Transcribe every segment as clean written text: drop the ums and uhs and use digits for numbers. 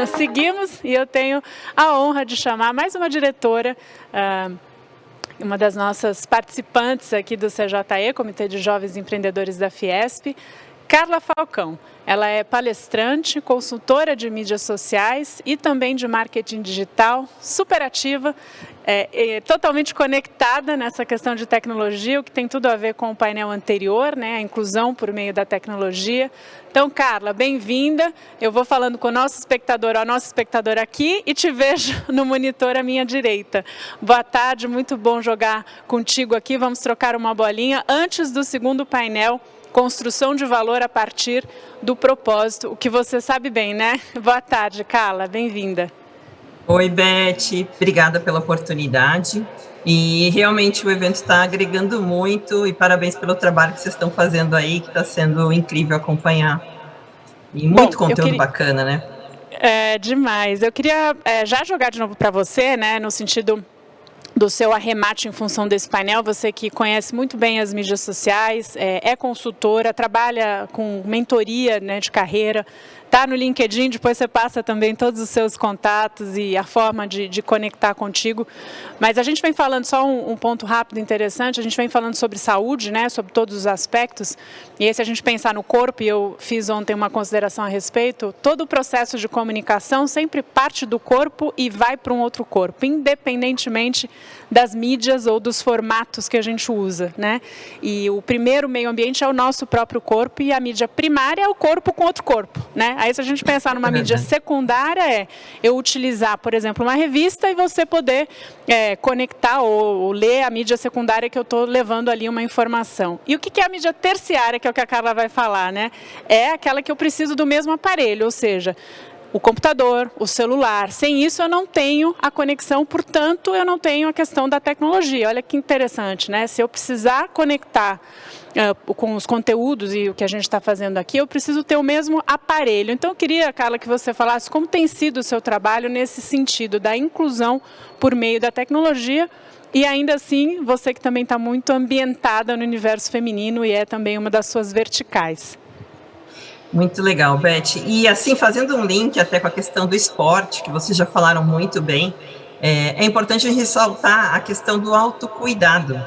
seguimos e eu tenho a honra de chamar mais uma diretora, uma das nossas participantes aqui do CJE, Comitê de Jovens Empreendedores da Fiesp, Carla Falcão. Ela é palestrante, consultora de mídias sociais e também de marketing digital, super ativa, totalmente conectada nessa questão de tecnologia, o que tem tudo a ver com o painel anterior, né, a inclusão por meio da tecnologia. Então, Carla, bem-vinda. Eu vou falando com o nosso espectador, a nossa espectadora aqui, e te vejo no monitor à minha direita. Boa tarde, muito bom jogar contigo aqui. Vamos trocar uma bolinha antes do segundo painel, construção de valor a partir do propósito, o que você sabe bem, né? Boa tarde, Carla, bem-vinda. Oi, Beth, obrigada pela oportunidade. E realmente o evento está agregando muito e parabéns pelo trabalho que vocês estão fazendo aí, que está sendo incrível acompanhar. E muito conteúdo bacana, né? É, demais. Eu queria já jogar de novo para você, né, no sentido do seu arremate em função desse painel, você que conhece muito bem as mídias sociais, é consultora, trabalha com mentoria, né, de carreira, está no LinkedIn, depois você passa também todos os seus contatos e a forma de conectar contigo. Mas a gente vem falando, só um ponto rápido interessante, a gente vem falando sobre saúde, né, sobre todos os aspectos, e aí se a gente pensar no corpo, e eu fiz ontem uma consideração a respeito, todo o processo de comunicação sempre parte do corpo e vai para um outro corpo, independentemente das mídias ou dos formatos que a gente usa, né? E o primeiro meio ambiente é o nosso próprio corpo e a mídia primária é o corpo com outro corpo, né? Aí se a gente pensar numa mídia secundária eu utilizar, por exemplo, uma revista e você poder conectar ou ler a mídia secundária que eu estou levando ali uma informação. E o que é a mídia terciária, que é o que a Carla vai falar, né? É aquela que eu preciso do mesmo aparelho, ou seja, o computador, o celular. Sem isso eu não tenho a conexão, portanto eu não tenho a questão da tecnologia. Olha que interessante, né? Se eu precisar conectar com os conteúdos e o que a gente está fazendo aqui, eu preciso ter o mesmo aparelho. Então eu queria, Carla, que você falasse como tem sido o seu trabalho nesse sentido da inclusão por meio da tecnologia e ainda assim você que também está muito ambientada no universo feminino e é também uma das suas verticais. Muito legal, Beth. E assim, fazendo um link até com a questão do esporte, que vocês já falaram muito bem, é importante ressaltar a questão do autocuidado.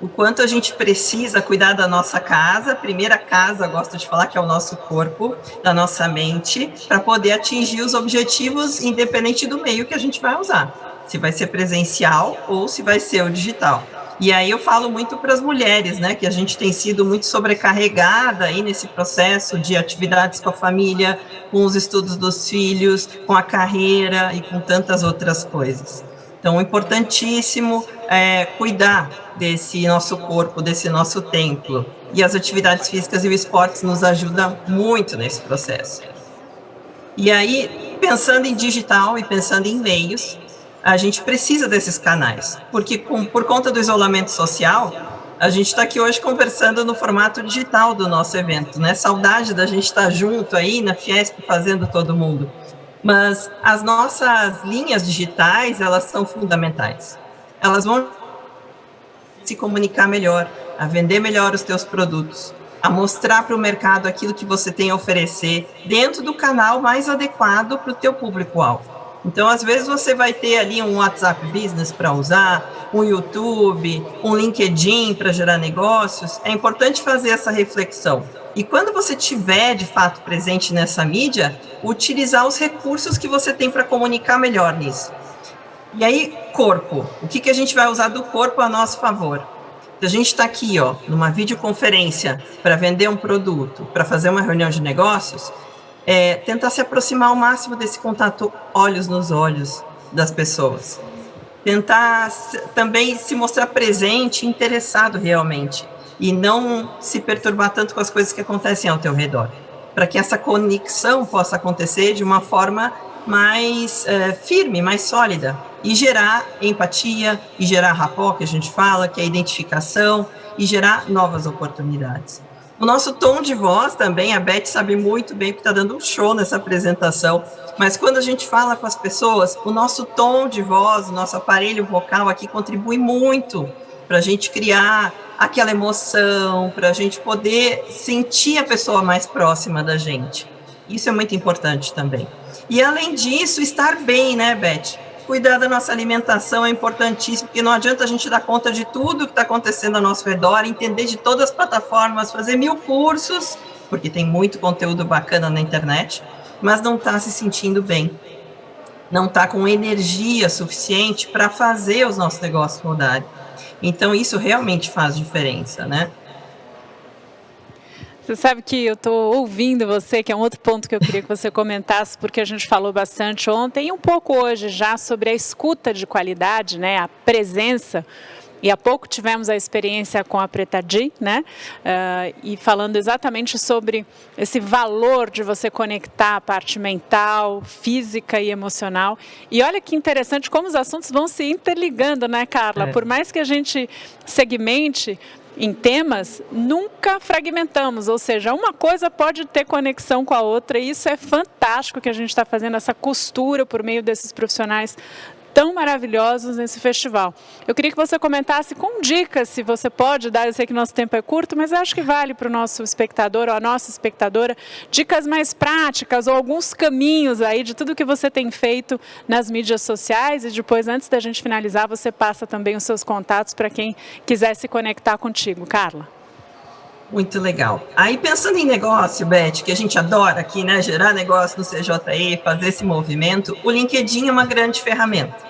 O quanto a gente precisa cuidar da nossa casa, a primeira casa, gosto de falar, que é o nosso corpo, da nossa mente, para poder atingir os objetivos, independente do meio que a gente vai usar. Se vai ser presencial ou se vai ser o digital. E aí eu falo muito para as mulheres, né, que a gente tem sido muito sobrecarregada aí nesse processo de atividades com a família, com os estudos dos filhos, com a carreira e com tantas outras coisas. Então, importantíssimo cuidar desse nosso corpo, desse nosso templo. E as atividades físicas e o esporte nos ajudam muito nesse processo. E aí, pensando em digital e pensando em meios, a gente precisa desses canais, porque por conta do isolamento social, a gente está aqui hoje conversando no formato digital do nosso evento, né? Saudade da gente estar junto aí na Fiesp fazendo todo mundo. Mas as nossas linhas digitais, elas são fundamentais. Elas vão se comunicar melhor, a vender melhor os teus produtos, a mostrar para o mercado aquilo que você tem a oferecer dentro do canal mais adequado para o teu público-alvo. Então, às vezes, você vai ter ali um WhatsApp Business para usar, um YouTube, um LinkedIn para gerar negócios. É importante fazer essa reflexão. E quando você estiver, de fato, presente nessa mídia, utilizar os recursos que você tem para comunicar melhor nisso. E aí, corpo. O que a gente vai usar do corpo a nosso favor? Se a gente está aqui, numa videoconferência para vender um produto, para fazer uma reunião de negócios, tentar se aproximar ao máximo desse contato olhos nos olhos das pessoas. Tentar também se mostrar presente, interessado realmente, e não se perturbar tanto com as coisas que acontecem ao teu redor, para que essa conexão possa acontecer de uma forma mais firme, mais sólida, e gerar empatia, e gerar rapport, que a gente fala, que é a identificação, e gerar novas oportunidades. O nosso tom de voz também, a Beth sabe muito bem, porque está dando um show nessa apresentação, mas quando a gente fala com as pessoas, o nosso tom de voz, o nosso aparelho vocal aqui contribui muito para a gente criar aquela emoção, para a gente poder sentir a pessoa mais próxima da gente. Isso é muito importante também. E, além disso, estar bem, né, Beth? Cuidar da nossa alimentação é importantíssimo, porque não adianta a gente dar conta de tudo que está acontecendo ao nosso redor, entender de todas as plataformas, fazer 1000 cursos, porque tem muito conteúdo bacana na internet, mas não está se sentindo bem, não está com energia suficiente para fazer os nossos negócios rodarem. Então, isso realmente faz diferença, né? Você sabe que eu estou ouvindo você, que é um outro ponto que eu queria que você comentasse, porque a gente falou bastante ontem e um pouco hoje já sobre a escuta de qualidade, né, a presença. E há pouco tivemos a experiência com a Preta-D, né? E falando exatamente sobre esse valor de você conectar a parte mental, física e emocional. E olha que interessante como os assuntos vão se interligando, né, Carla? Por mais que a gente segmente em temas, nunca fragmentamos, ou seja, uma coisa pode ter conexão com a outra e isso é fantástico que a gente está fazendo essa costura por meio desses profissionais tão maravilhosos nesse festival. Eu queria que você comentasse com dicas, se você pode dar, eu sei que nosso tempo é curto, mas eu acho que vale para o nosso espectador ou a nossa espectadora, dicas mais práticas ou alguns caminhos aí de tudo que você tem feito nas mídias sociais e depois, antes da gente finalizar, você passa também os seus contatos para quem quiser se conectar contigo. Carla. Muito legal. Aí, pensando em negócio, Beth, que a gente adora aqui, né, gerar negócio no CJE, fazer esse movimento, o LinkedIn é uma grande ferramenta.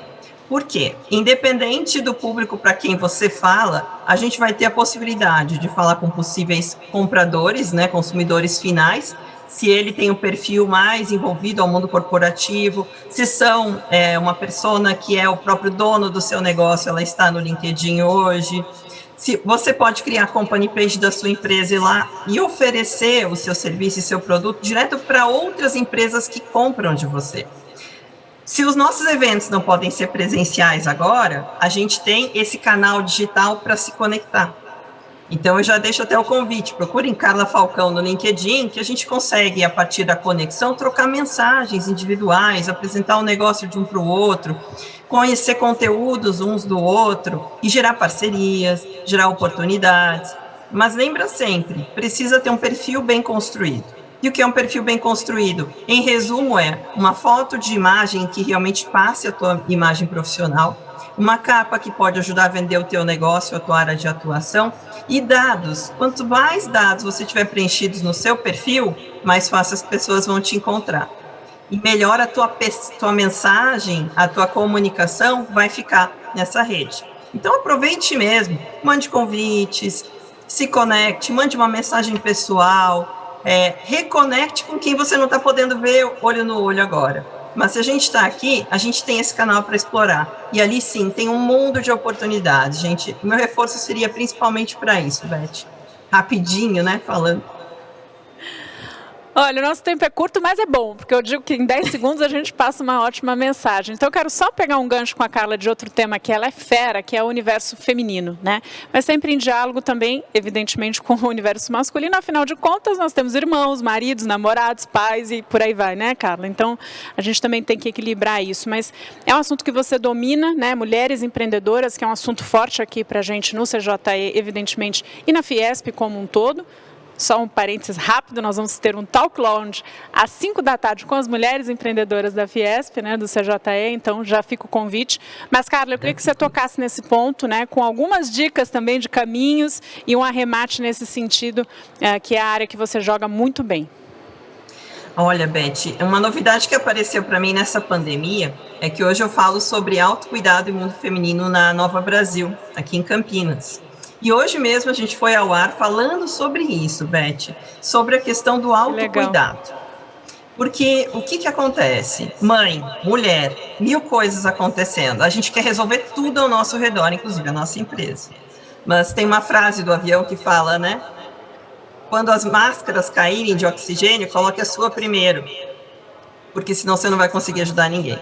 Por quê? Independente do público para quem você fala, a gente vai ter a possibilidade de falar com possíveis compradores, né, consumidores finais, se ele tem um perfil mais envolvido ao mundo corporativo, se são uma persona que é o próprio dono do seu negócio, ela está no LinkedIn hoje. Se você pode criar a company page da sua empresa e lá e oferecer o seu serviço e seu produto direto para outras empresas que compram de você. Se os nossos eventos não podem ser presenciais agora, a gente tem esse canal digital para se conectar. Então, eu já deixo até o convite, procurem Carla Falcão no LinkedIn, que a gente consegue, a partir da conexão, trocar mensagens individuais, apresentar o negócio de um para o outro, conhecer conteúdos uns do outro e gerar parcerias, gerar oportunidades. Mas lembra sempre, precisa ter um perfil bem construído. E o que é um perfil bem construído? Em resumo, é uma foto de imagem que realmente passe a tua imagem profissional, uma capa que pode ajudar a vender o teu negócio, a tua área de atuação, e dados. Quanto mais dados você tiver preenchidos no seu perfil, mais fácil as pessoas vão te encontrar. E melhor a tua mensagem, a tua comunicação vai ficar nessa rede. Então, aproveite mesmo, mande convites, se conecte, mande uma mensagem pessoal, reconecte com quem você não está podendo ver olho no olho agora. Mas se a gente está aqui, a gente tem esse canal para explorar. E ali sim, tem um mundo de oportunidades, gente. O meu reforço seria principalmente para isso, Beth. Rapidinho, né, falando. Olha, o nosso tempo é curto, mas é bom, porque eu digo que em 10 segundos a gente passa uma ótima mensagem. Então eu quero só pegar um gancho com a Carla de outro tema que ela é fera, que é o universo feminino, né? Mas sempre em diálogo também, evidentemente, com o universo masculino. Afinal de contas, nós temos irmãos, maridos, namorados, pais e por aí vai, né, Carla? Então a gente também tem que equilibrar isso. Mas é um assunto que você domina, né? Mulheres empreendedoras, que é um assunto forte aqui pra gente no CJE, evidentemente, e na Fiesp como um todo. Só um parênteses rápido, nós vamos ter um Talk Lounge às 5 da tarde com as mulheres empreendedoras da Fiesp, né, do CJE, então já fica o convite. Mas, Carla, eu queria que você tocasse nesse ponto, né, com algumas dicas também de caminhos e um arremate nesse sentido, que é a área que você joga muito bem. Olha, Beth, uma novidade que apareceu para mim nessa pandemia é que hoje eu falo sobre autocuidado e mundo feminino na Nova Brasil, aqui em Campinas. E hoje mesmo a gente foi ao ar falando sobre isso, Beth, sobre a questão do autocuidado. Legal. Porque o que acontece? Mãe, mulher, 1000 coisas acontecendo. A gente quer resolver tudo ao nosso redor, inclusive a nossa empresa. Mas tem uma frase do avião que fala, né? Quando as máscaras caírem de oxigênio, coloque a sua primeiro, porque senão você não vai conseguir ajudar ninguém.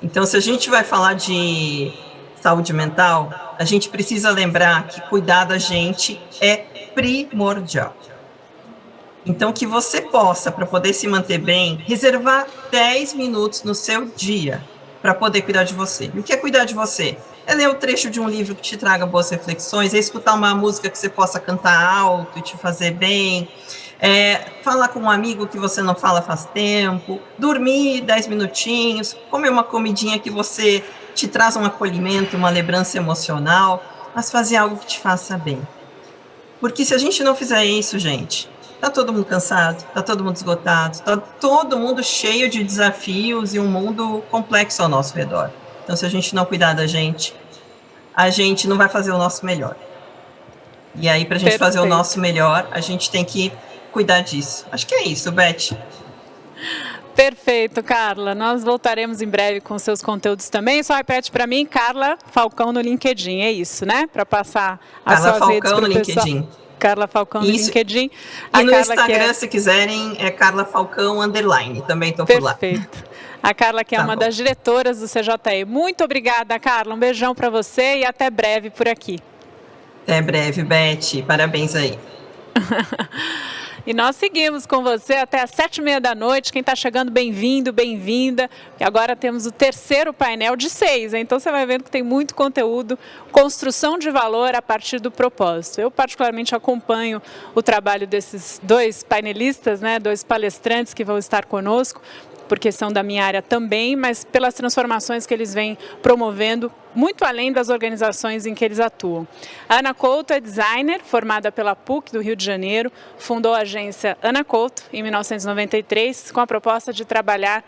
Então, se a gente vai falar de saúde mental, a gente precisa lembrar que cuidar da gente é primordial. Então, que você possa, para poder se manter bem, reservar 10 minutos no seu dia para poder cuidar de você. E o que é cuidar de você? É ler o trecho de um livro que te traga boas reflexões, é escutar uma música que você possa cantar alto e te fazer bem, Falar com um amigo que você não fala faz tempo, dormir 10 minutinhos, comer uma comidinha que você te traz um acolhimento, uma lembrança emocional, mas fazer algo que te faça bem. Porque se a gente não fizer isso, gente, tá todo mundo cansado, tá todo mundo esgotado, tá todo mundo cheio de desafios e um mundo complexo ao nosso redor. Então, se a gente não cuidar da gente, a gente não vai fazer o nosso melhor. E aí, para a gente fazer o nosso melhor, a gente tem que cuidar disso. Acho que é isso, Beth. Perfeito, Carla. Nós voltaremos em breve com seus conteúdos também. Só repete para mim, Carla Falcão no LinkedIn. É isso, né? Para passar as Carla suas redes Falcão pro no pessoal. LinkedIn. Carla Falcão no LinkedIn. E no Instagram, se quiserem, é Carla Falcão _. Também estou por lá. Perfeito. A Carla, que é uma das diretoras do CJE. Muito obrigada, Carla. Um beijão para você e até breve por aqui. Até breve, Beth. Parabéns aí. E nós seguimos com você até às 7h30 da noite. Quem está chegando, bem-vindo, bem-vinda. E agora temos o terceiro painel de 6, hein? Então você vai vendo que tem muito conteúdo, construção de valor a partir do propósito. Eu particularmente acompanho o trabalho desses 2 painelistas, né? 2 palestrantes que vão estar conosco, porque são da minha área também, mas pelas transformações que eles vêm promovendo, muito além das organizações em que eles atuam. A Ana Couto é designer, formada pela PUC do Rio de Janeiro, fundou a agência Ana Couto em 1993, com a proposta de trabalhar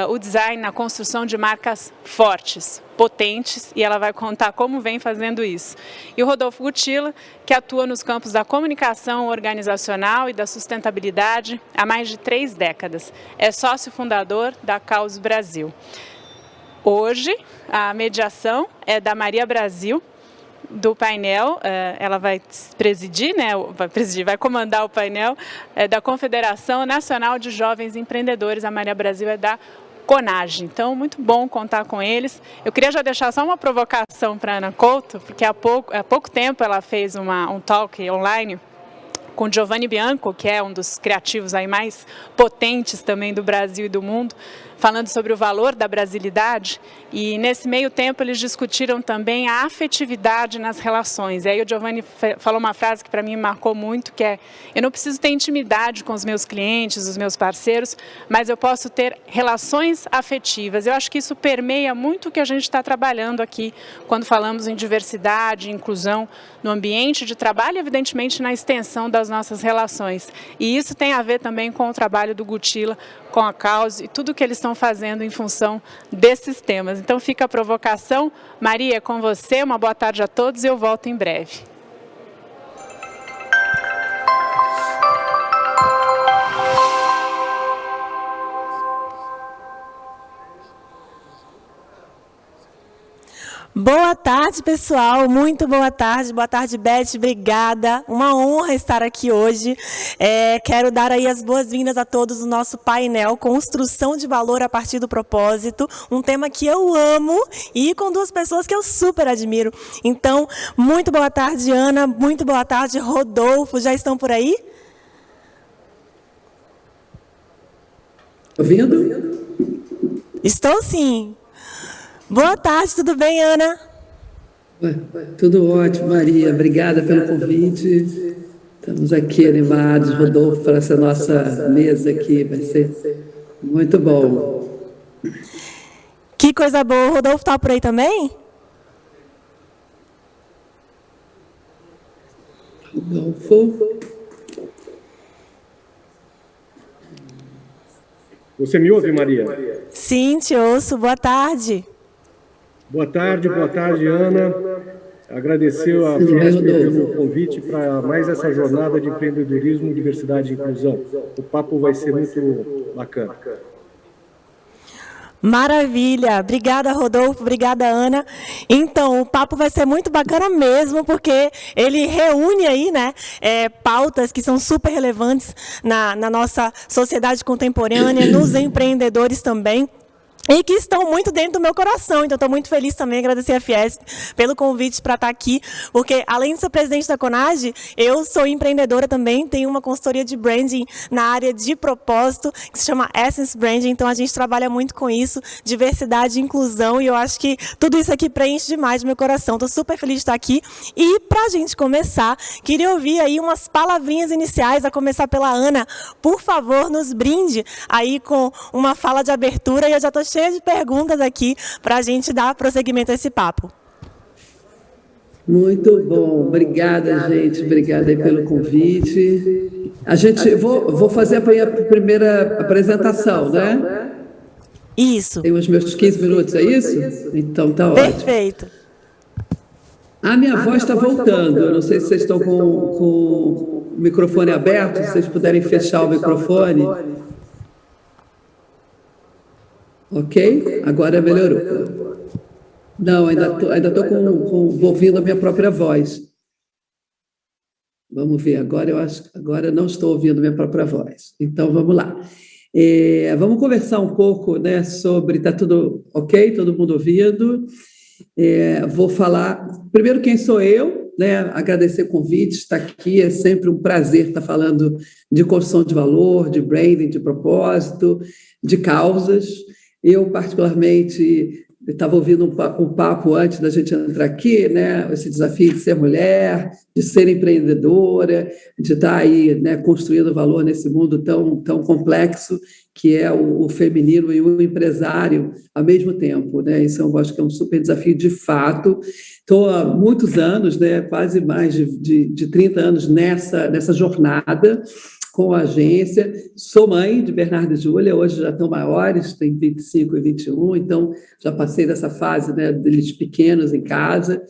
o design na construção de marcas fortes, potentes, e ela vai contar como vem fazendo isso. E o Rodolfo Gutilla, que atua nos campos da comunicação organizacional e da sustentabilidade há mais de 3 décadas. É sócio fundador da Caos Brasil. Hoje, a mediação é da Maria Brasil, do painel, ela vai presidir, né, vai comandar o painel da Confederação Nacional de Jovens Empreendedores. A Maria Brasil é da CONAGE. Então, muito bom contar com eles. Eu queria já deixar só uma provocação para a Ana Couto, porque há pouco tempo ela fez um talk online com Giovanni Bianco, que é um dos criativos aí mais potentes também do Brasil e do mundo, falando sobre o valor da brasilidade, e nesse meio tempo eles discutiram também a afetividade nas relações. E aí o Giovanni falou uma frase que para mim marcou muito, que é: eu não preciso ter intimidade com os meus clientes, os meus parceiros, mas eu posso ter relações afetivas. Eu acho que isso permeia muito o que a gente está trabalhando aqui, quando falamos em diversidade, inclusão, no ambiente de trabalho e, evidentemente, na extensão das nossas relações. E isso tem a ver também com o trabalho do Gutilla, com a Caos e tudo que eles estão fazendo em função desses temas. Então fica a provocação. Maria, com você, uma boa tarde a todos e eu volto em breve. Boa tarde, pessoal. Muito boa tarde. Boa tarde, Beth. Obrigada. Uma honra estar aqui hoje. Quero dar aí as boas-vindas a todos no nosso painel Construção de Valor a partir do Propósito, um tema que eu amo e com 2 pessoas que eu super admiro. Então, muito boa tarde, Ana. Muito boa tarde, Rodolfo. Já estão por aí? Ouvindo? Estou sim. Boa tarde, tudo bem, Ana? Tudo ótimo, Maria. Obrigada pelo convite. Estamos aqui animados, Rodolfo, para essa nossa mesa aqui. Vai ser muito bom. Que coisa boa. O Rodolfo está por aí também? Rodolfo. Você me ouve, Maria? Sim, te ouço. Boa tarde. Boa tarde, Ana. Agradecer a Fiesp pelo convite para mais essa jornada de empreendedorismo, diversidade e inclusão. O papo vai ser muito bacana. Maravilha. Obrigada, Rodolfo. Obrigada, Ana. Então, o papo vai ser muito bacana mesmo, porque ele reúne aí, né, pautas que são super relevantes na nossa sociedade contemporânea, nos empreendedores também. e que estão muito dentro do meu coração. Então, estou muito feliz também, agradecer a Fiesp pelo convite para estar aqui, porque além de ser presidente da Conage, eu sou empreendedora também, tenho uma consultoria de branding na área de propósito, que se chama Essence Branding, então a gente trabalha muito com isso, diversidade e inclusão, e eu acho que tudo isso aqui preenche demais meu coração. Estou super feliz de estar aqui, e para a gente começar, queria ouvir aí umas palavrinhas iniciais, a começar pela Ana. Por favor, nos brinde aí com uma fala de abertura, e eu já estou cheia de perguntas aqui para a gente dar prosseguimento a esse papo. Muito bom, obrigada, gente, obrigada aí pelo convite. Vou fazer a primeira apresentação, né? Isso. Tem os meus 15 minutos, é isso? Então tá ótimo. Perfeito. A minha voz está voltando, eu não sei se vocês estão com o microfone aberto, se vocês puderem fechar o microfone. Ok? Agora melhorou. Não, ainda estou ouvindo a minha própria voz. Vamos ver, agora não estou ouvindo a minha própria voz. Então, vamos lá. Vamos conversar um pouco, né, sobre... Está tudo ok? Todo mundo ouvindo? Vou falar... Primeiro, quem sou eu? Né, agradecer o convite, estar aqui. É sempre um prazer estar falando de construção de valor, de branding, de propósito, de causas. Eu, particularmente, estava ouvindo um papo antes da gente entrar aqui, né? Esse desafio de ser mulher, de ser empreendedora, de estar aí, né, construindo valor nesse mundo tão complexo que é o feminino e o empresário ao mesmo tempo, né? Isso eu acho que é um super desafio de fato. Estou há muitos anos, né, quase mais de 30 anos nessa jornada com a agência. Sou mãe de Bernardo e Júlia, hoje já estão maiores, têm 25 e 21, então já passei dessa fase, né, deles pequenos em casa,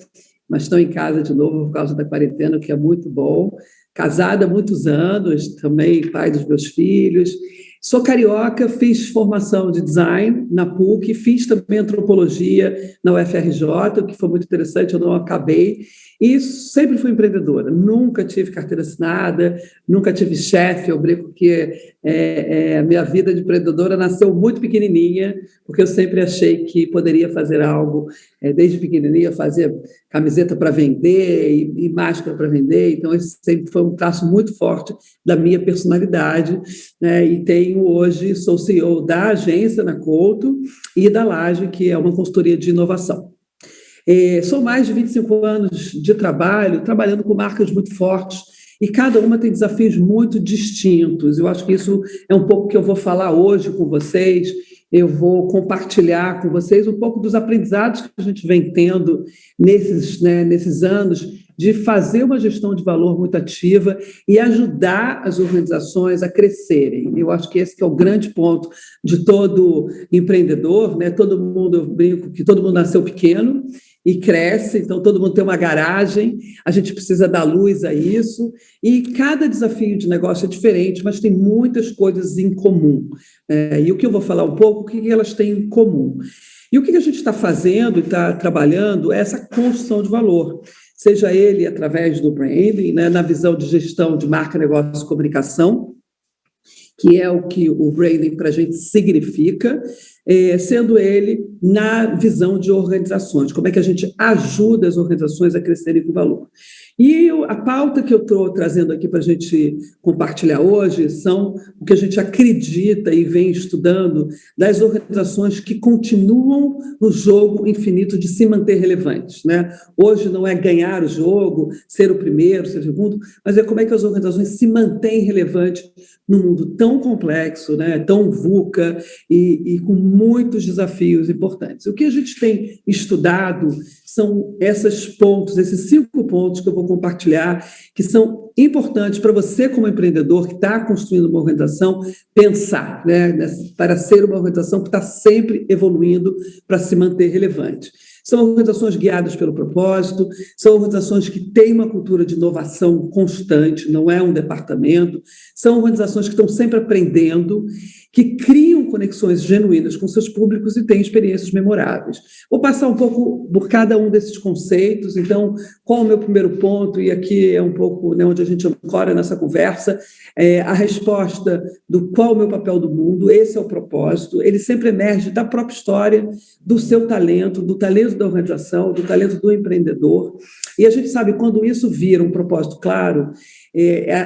mas estão em casa de novo por causa da quarentena, o que é muito bom. Casada há muitos anos, também pai dos meus filhos. Sou carioca, fiz formação de design na PUC, fiz também antropologia na UFRJ, o que foi muito interessante, eu não acabei. E sempre fui empreendedora, nunca tive carteira assinada, nunca tive chefe. Eu brinco que minha vida de empreendedora nasceu muito pequenininha, porque eu sempre achei que poderia fazer algo, desde pequenininha, fazer camiseta para vender e máscara para vender. Então, esse sempre foi um traço muito forte da minha personalidade, né? E sou CEO da agência, na Couto, e da Laje, que é uma consultoria de inovação. São mais de 25 anos de trabalho, trabalhando com marcas muito fortes, e cada uma tem desafios muito distintos. Eu acho que isso é um pouco que eu vou falar hoje com vocês. Eu vou compartilhar com vocês um pouco dos aprendizados que a gente vem tendo nesses anos de fazer uma gestão de valor muito ativa e ajudar as organizações a crescerem. Eu acho que esse que é o grande ponto de todo empreendedor, né? Todo mundo, eu brinco que todo mundo nasceu pequeno e cresce, então todo mundo tem uma garagem, a gente precisa dar luz a isso, e cada desafio de negócio é diferente, mas tem muitas coisas em comum. E o que eu vou falar um pouco, o que elas têm em comum. E o que a gente está fazendo e está trabalhando é essa construção de valor, seja ele através do branding, né, na visão de gestão de marca, negócio e comunicação, que é o que o branding para a gente significa, sendo ele na visão de organizações, como é que a gente ajuda as organizações a crescerem com valor. E a pauta que eu estou trazendo aqui para a gente compartilhar hoje são o que a gente acredita e vem estudando das organizações que continuam no jogo infinito de se manter relevantes, né? Hoje não é ganhar o jogo, ser o primeiro, ser o segundo, mas é como é que as organizações se mantêm relevantes num mundo tão complexo, né? Tão VUCA e com muitos desafios importantes. O que a gente tem estudado são esses 5 pontos que eu vou compartilhar, que são importantes para você, como empreendedor, que está construindo uma organização, pensar, né, para ser uma organização que está sempre evoluindo para se manter relevante. São organizações guiadas pelo propósito, são organizações que têm uma cultura de inovação constante, não é um departamento, são organizações que estão sempre aprendendo, que criam conexões genuínas com seus públicos e têm experiências memoráveis. Vou passar um pouco por cada um desses conceitos. Então, qual é o meu primeiro ponto? E aqui é um pouco, né, onde a gente ancora nessa conversa, a resposta do qual é o meu papel do mundo. Esse é o propósito, ele sempre emerge da própria história, do seu talento, do talento da organização, do talento do empreendedor, e a gente sabe, quando isso vira um propósito claro,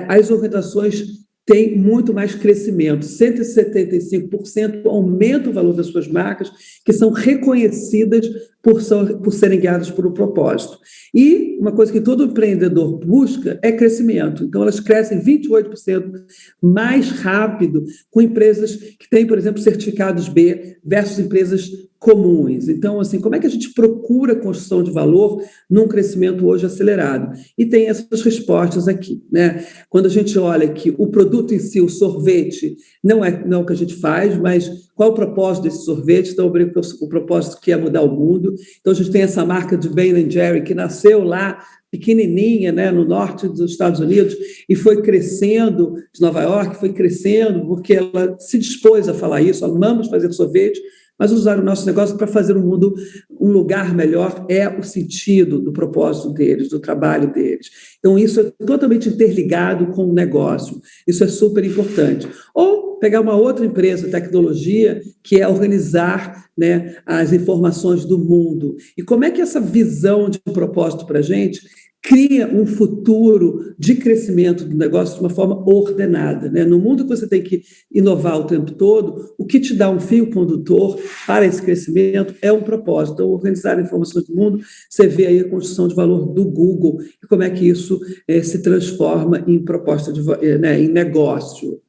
as organizações têm muito mais crescimento, 175% aumenta o valor das suas marcas, que são reconhecidas por serem guiadas por um propósito. E uma coisa que todo empreendedor busca é crescimento. Então, elas crescem 28% mais rápido com empresas que têm, por exemplo, certificados B versus empresas comuns. Então, assim, como é que a gente procura construção de valor num crescimento hoje acelerado? E tem essas respostas aqui, né? Quando a gente olha que o produto em si, o sorvete, não é o que a gente faz, mas qual é o propósito desse sorvete? Então, o propósito que é mudar o mundo. Então, a gente tem essa marca de Ben & Jerry, que nasceu lá pequenininha, né, no norte dos Estados Unidos, e foi crescendo, de Nova York, foi crescendo, porque ela se dispôs a falar isso, amamos fazer sorvete, mas usar o nosso negócio para fazer o mundo um lugar melhor é o sentido do propósito deles, do trabalho deles. Então, isso é totalmente interligado com o negócio. Isso é super importante. Ou pegar uma outra empresa, tecnologia, que é organizar, né, as informações do mundo. E como é que essa visão de propósito para a gente cria um futuro de crescimento do negócio de uma forma ordenada, né? No mundo que você tem que inovar o tempo todo, o que te dá um fio condutor para esse crescimento é um propósito. Então, organizar informações do mundo, você vê aí a construção de valor do Google e como é que isso se transforma em proposta em negócio.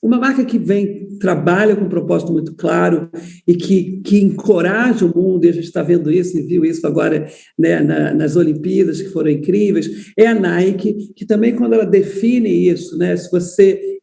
Uma marca que trabalha com um propósito muito claro e que encoraja o mundo, e a gente está vendo isso e viu isso agora, né, nas Olimpíadas, que foram incríveis, é a Nike, que também, quando ela define isso, né, se você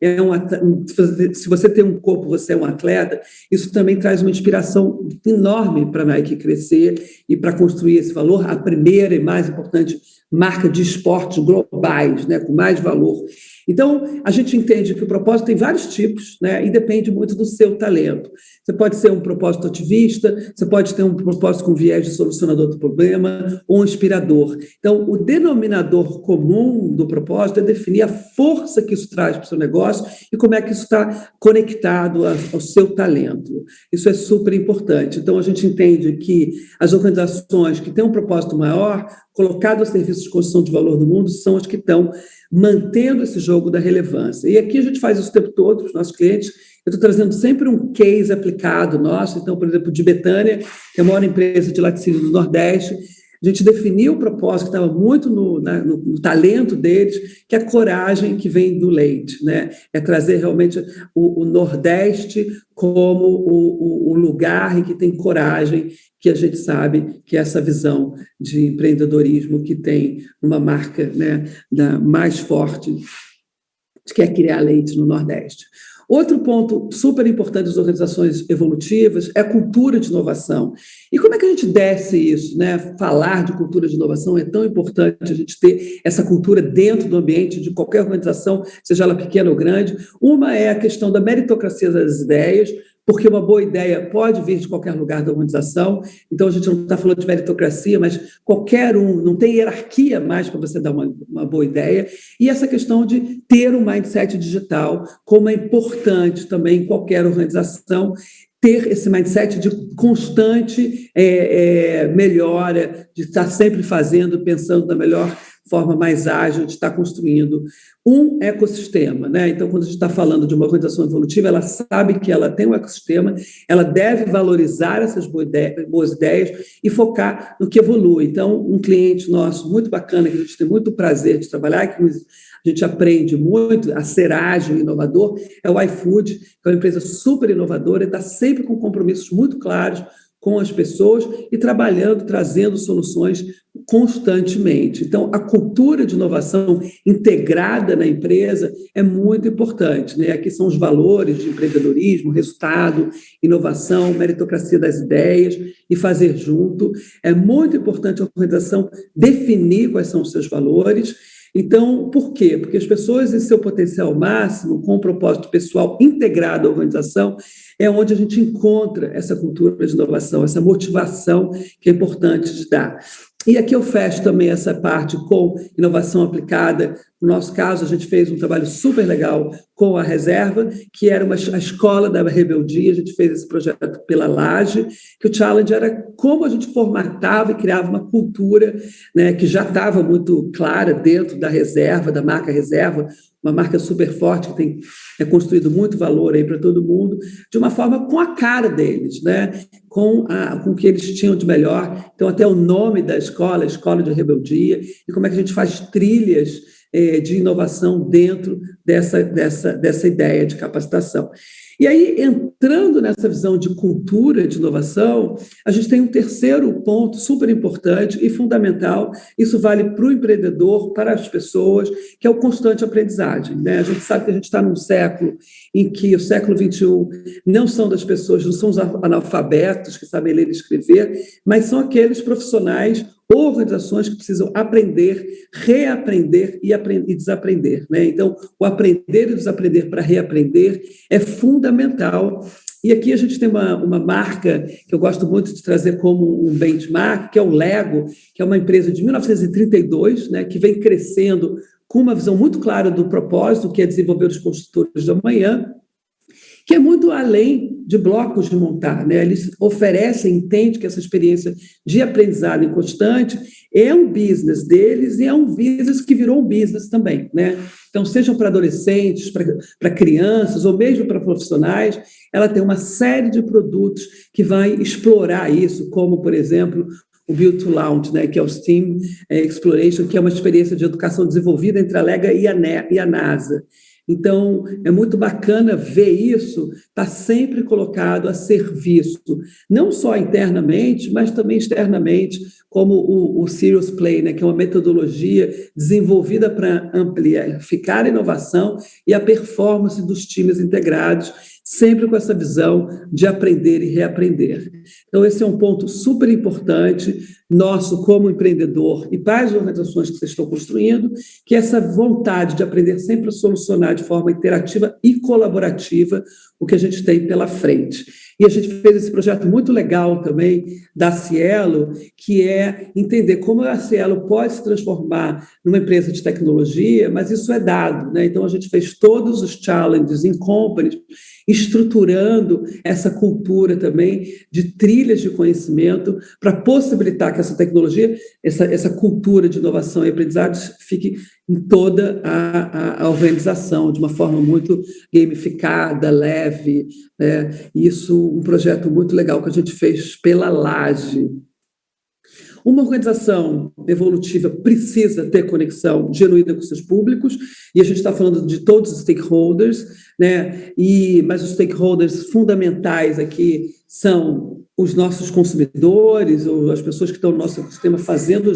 tem um corpo, você é um atleta, isso também traz uma inspiração enorme para a Nike crescer e para construir esse valor, a primeira e mais importante marca de esportes globais, né, com mais valor. Então, a gente entende que o propósito tem vários tipos, né, e depende muito do seu talento. Você pode ser um propósito ativista, você pode ter um propósito com viés de solucionador do problema, ou um inspirador. Então, o denominador comum do propósito é definir a força que isso traz para o seu negócio e como é que isso está conectado ao seu talento. Isso é super importante. Então, a gente entende que as organizações que têm um propósito maior, colocado a serviço de construção de valor do mundo, são as que estão mantendo esse jogo da relevância. E aqui a gente faz isso o tempo todo para os nossos clientes. Eu estou trazendo sempre um case aplicado nosso. Então, por exemplo, de Betânia, que é a maior empresa de laticínio do Nordeste, a gente definiu o propósito que estava muito no talento deles, que é a coragem que vem do leite, né? É trazer realmente o Nordeste como o lugar em que tem coragem, que a gente sabe que é essa visão de empreendedorismo que tem uma marca, né, mais forte, que é criar leite no Nordeste. Outro ponto super importante das organizações evolutivas é a cultura de inovação. E como é que a gente desce isso, né? Falar de cultura de inovação é tão importante, a gente ter essa cultura dentro do ambiente de qualquer organização, seja ela pequena ou grande. Uma é a questão da meritocracia das ideias, porque uma boa ideia pode vir de qualquer lugar da organização. Então, a gente não está falando de meritocracia, mas qualquer não tem hierarquia mais para você dar uma boa ideia. E essa questão de ter um mindset digital, como é importante também em qualquer organização, ter esse mindset de constante melhora, de estar sempre fazendo, pensando da melhor forma mais ágil de estar construindo um ecossistema, né? Então, quando a gente está falando de uma organização evolutiva, ela sabe que ela tem um ecossistema, ela deve valorizar essas boas ideias e focar no que evolui. Então, um cliente nosso muito bacana, que a gente tem muito prazer de trabalhar, que a gente aprende muito a ser ágil e inovador, é o iFood, que é uma empresa super inovadora e está sempre com compromissos muito claros com as pessoas e trabalhando, trazendo soluções constantemente. Então, a cultura de inovação integrada na empresa é muito importante, né? Aqui são os valores de empreendedorismo, resultado, inovação, meritocracia das ideias e fazer junto. É muito importante a organização definir quais são os seus valores. Então, por quê? Porque as pessoas em seu potencial máximo, com um propósito pessoal integrado à organização, é onde a gente encontra essa cultura de inovação, essa motivação que é importante de dar. E aqui eu fecho também essa parte com inovação aplicada. No nosso caso, a gente fez um trabalho super legal com a Reserva, que era a escola da rebeldia. A gente fez esse projeto pela Laje, que o challenge era como a gente formatava e criava uma cultura, né, que já estava muito clara dentro da Reserva, da marca Reserva, uma marca super forte que tem construído muito valor aí para todo mundo, de uma forma com a cara deles, né? Com o que eles tinham de melhor. Então, até o nome da escola, Escola de Rebeldia, e como é que a gente faz trilhas de inovação dentro dessa ideia de capacitação. E aí, entrando nessa visão de cultura de inovação, a gente tem um terceiro ponto super importante e fundamental. Isso vale para o empreendedor, para as pessoas, que é o constante aprendizagem, né? A gente sabe que a gente está num século em que o século XXI não são das pessoas, não são os analfabetos que sabem ler e escrever, mas são aqueles profissionais ou organizações que precisam aprender, reaprender e desaprender, né? Então, o aprender e desaprender para reaprender é fundamental. E aqui a gente tem uma marca que eu gosto muito de trazer como um benchmark, que é o Lego, que é uma empresa de 1932, né, que vem crescendo com uma visão muito clara do propósito, que é desenvolver os construtores do amanhã, que é muito além de blocos de montar, né? Eles oferecem, entendem que essa experiência de aprendizado constante é um business deles e é um business que virou um business também, né? Então, sejam para adolescentes, para crianças ou mesmo para profissionais, ela tem uma série de produtos que vai explorar isso, como, por exemplo, o Build to Launch, né, que é o STEAM Exploration, que é uma experiência de educação desenvolvida entre a Lega e a NASA. Então, é muito bacana ver isso, está sempre colocado a serviço, não só internamente, mas também externamente, como o Serious Play, né, que é uma metodologia desenvolvida para amplificar a inovação e a performance dos times integrados, sempre com essa visão de aprender e reaprender. Então, esse é um ponto super importante nosso como empreendedor e para as organizações que vocês estão construindo, que é essa vontade de aprender sempre a solucionar de forma interativa e colaborativa o que a gente tem pela frente. E a gente fez esse projeto muito legal também da Cielo, que é entender como a Cielo pode se transformar numa empresa de tecnologia, mas isso é dado, né? Então, a gente fez todos os challenges em companies, estruturando essa cultura também de trilhas de conhecimento para possibilitar que essa tecnologia, essa cultura de inovação e aprendizagem fique em toda a organização, de uma forma muito gamificada, leve, né? Isso, um projeto muito legal que a gente fez pela Laje. Uma organização evolutiva precisa ter conexão genuína com seus públicos, e a gente está falando de todos os stakeholders, né? Mas os stakeholders fundamentais aqui são os nossos consumidores, ou as pessoas que estão no nosso ecossistema fazendo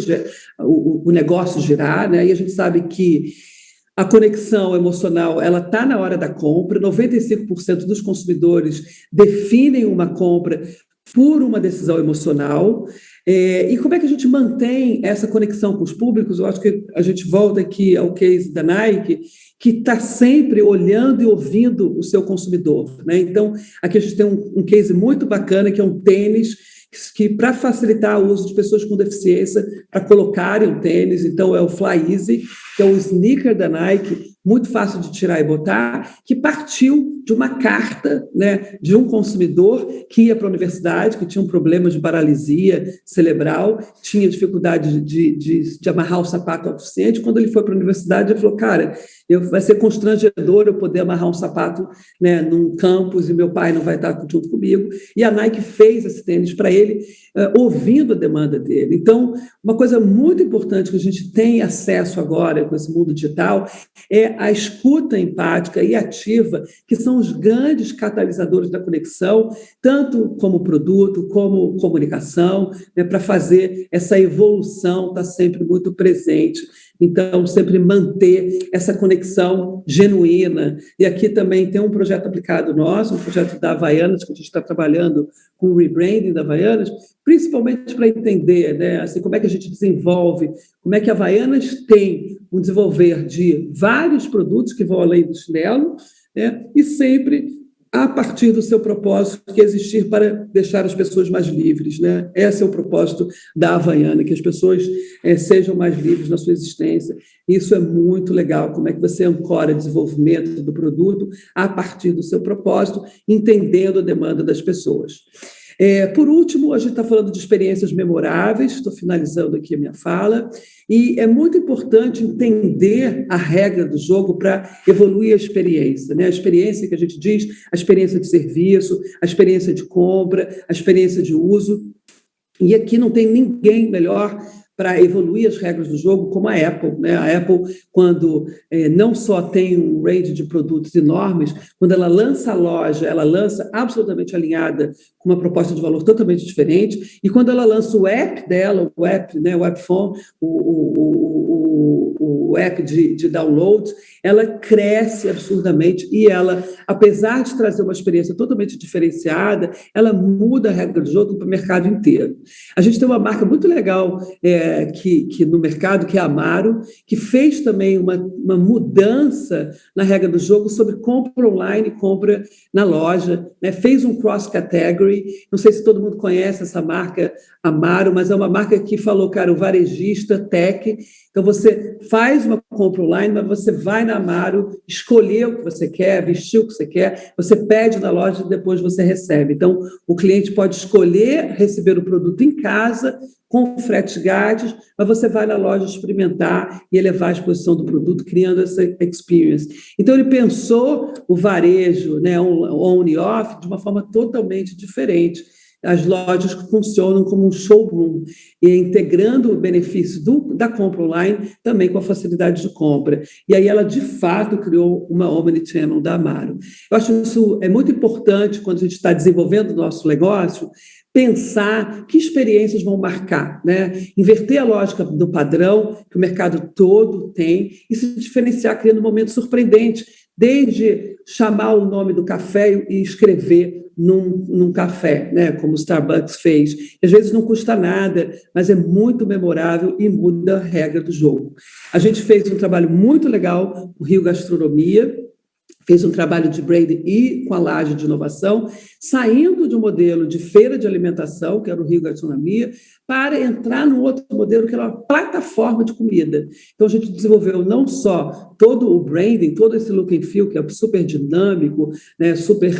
o negócio girar, né? E a gente sabe que a conexão emocional, ela está na hora da compra, 95% dos consumidores definem uma compra por uma decisão emocional. E como é que a gente mantém essa conexão com os públicos? Eu acho que a gente volta aqui ao case da Nike, que está sempre olhando e ouvindo o seu consumidor, né? Então, aqui a gente tem um case muito bacana, que é um tênis, que para facilitar o uso de pessoas com deficiência, para colocarem o tênis, então é o Fly Easy, que é o sneaker da Nike, muito fácil de tirar e botar, que partiu de uma carta, né, de um consumidor que ia para a universidade, que tinha um problema de paralisia cerebral, tinha dificuldade de amarrar o sapato ao suficiente. Quando ele foi para a universidade, ele falou, cara, vai ser constrangedor eu poder amarrar um sapato, né, num campus e meu pai não vai estar junto comigo. E a Nike fez esse tênis para ele, ouvindo a demanda dele. Então, uma coisa muito importante que a gente tem acesso agora com esse mundo digital é a escuta empática e ativa, que são os grandes catalisadores da conexão, tanto como produto, como comunicação, né, para fazer essa evolução, está sempre muito presente. Então, sempre manter essa conexão genuína. E aqui também tem um projeto aplicado nosso, um projeto da Havaianas, que a gente está trabalhando com o rebranding da Havaianas, principalmente para entender, né, assim, como é que a gente desenvolve, como é que a Havaianas tem um desenvolver de vários produtos que vão além do chinelo, né, e sempre a partir do seu propósito, que é existir para deixar as pessoas mais livres, né? Esse é o propósito da Havaiana, que as pessoas sejam mais livres na sua existência. Isso é muito legal, como é que você ancora o desenvolvimento do produto a partir do seu propósito, entendendo a demanda das pessoas. Por último, a gente está falando de experiências memoráveis, estou finalizando aqui a minha fala, e é muito importante entender a regra do jogo para evoluir a experiência, né? A experiência que a gente diz, a experiência de serviço, a experiência de compra, a experiência de uso, e aqui não tem ninguém melhor para evoluir as regras do jogo, como a Apple, né? A Apple, quando não só tem um range de produtos enormes, quando ela lança a loja, ela lança absolutamente alinhada com uma proposta de valor totalmente diferente, e quando ela lança o app dela, o app, né, o app phone, o app de download, ela cresce absurdamente e ela, apesar de trazer uma experiência totalmente diferenciada, ela muda a regra do jogo para o mercado inteiro. A gente tem uma marca muito legal que no mercado, que é a Amaro, que fez também uma mudança na regra do jogo sobre compra online e compra na loja, né? Fez um cross-category. Não sei se todo mundo conhece essa marca Amaro, mas é uma marca que falou, cara, o varejista, tech. Então, você faz uma compra online, mas você vai na Amaro, escolher o que você quer, vestir o que você quer, você pede na loja e depois você recebe. Então, o cliente pode escolher receber o produto em casa, com frete grátis, mas você vai na loja experimentar e elevar a exposição do produto, criando essa experience. Então, ele pensou o varejo, né, on e off, de uma forma totalmente diferente. As lojas que funcionam como um showroom, e integrando o benefício da compra online também com a facilidade de compra. E aí ela, de fato, criou uma omnichannel da Amaro. Eu acho isso é muito importante quando a gente está desenvolvendo o nosso negócio, pensar que experiências vão marcar, né? Inverter a lógica do padrão que o mercado todo tem e se diferenciar criando um momento surpreendente, desde chamar o nome do café e escrever num café, né? Como o Starbucks fez. E, às vezes não custa nada, mas é muito memorável e muda a regra do jogo. A gente fez um trabalho muito legal, o Rio Gastronomia, fez um trabalho de branding e com a laje de inovação, saindo de um modelo de feira de alimentação, que era o Rio Gastronomia, para entrar num outro modelo, que era uma plataforma de comida. Então, a gente desenvolveu não só todo o branding, todo esse look and feel, que é super dinâmico, né, super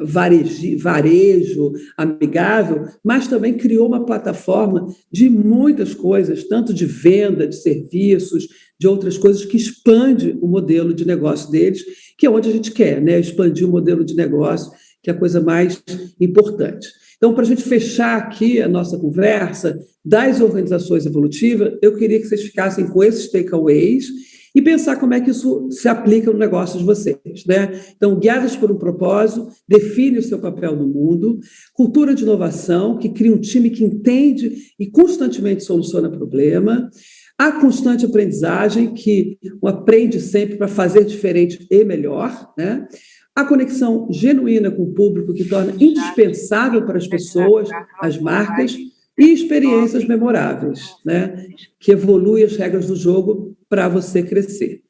varejo, amigável, mas também criou uma plataforma de muitas coisas, tanto de venda, de serviços, de outras coisas, que expande o modelo de negócio deles, que é onde a gente quer, né? Expandir o modelo de negócio, que é a coisa mais importante. Então, para a gente fechar aqui a nossa conversa das organizações evolutivas, eu queria que vocês ficassem com esses takeaways e pensar como é que isso se aplica no negócio de vocês, né? Então, guiadas por um propósito, define o seu papel no mundo, cultura de inovação, que cria um time que entende e constantemente soluciona problema, a constante aprendizagem, que aprende sempre para fazer diferente e melhor, né? A conexão genuína com o público, que torna indispensável para as pessoas, as marcas, e experiências memoráveis, né? Que evolui as regras do jogo para você crescer.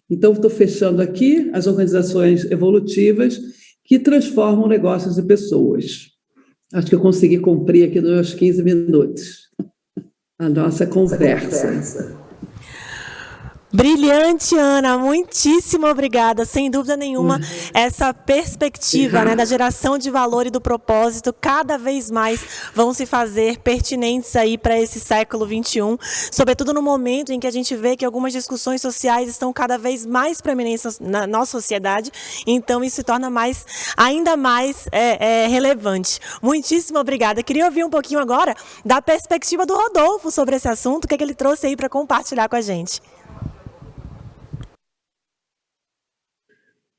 Então, estou fechando aqui as organizações evolutivas que transformam negócios e pessoas. Acho que eu consegui cumprir aqui nos meus 15 minutos a nossa conversa. Brilhante, Ana, muitíssimo obrigada. Sem dúvida nenhuma, essa perspectiva, né, da geração de valor e do propósito cada vez mais vão se fazer pertinentes aí para esse século XXI, sobretudo no momento em que a gente vê que algumas discussões sociais estão cada vez mais preeminentes na nossa sociedade, então isso se torna ainda mais relevante. Muitíssimo obrigada. Queria ouvir um pouquinho agora da perspectiva do Rodolfo sobre esse assunto, o que ele trouxe aí para compartilhar com a gente.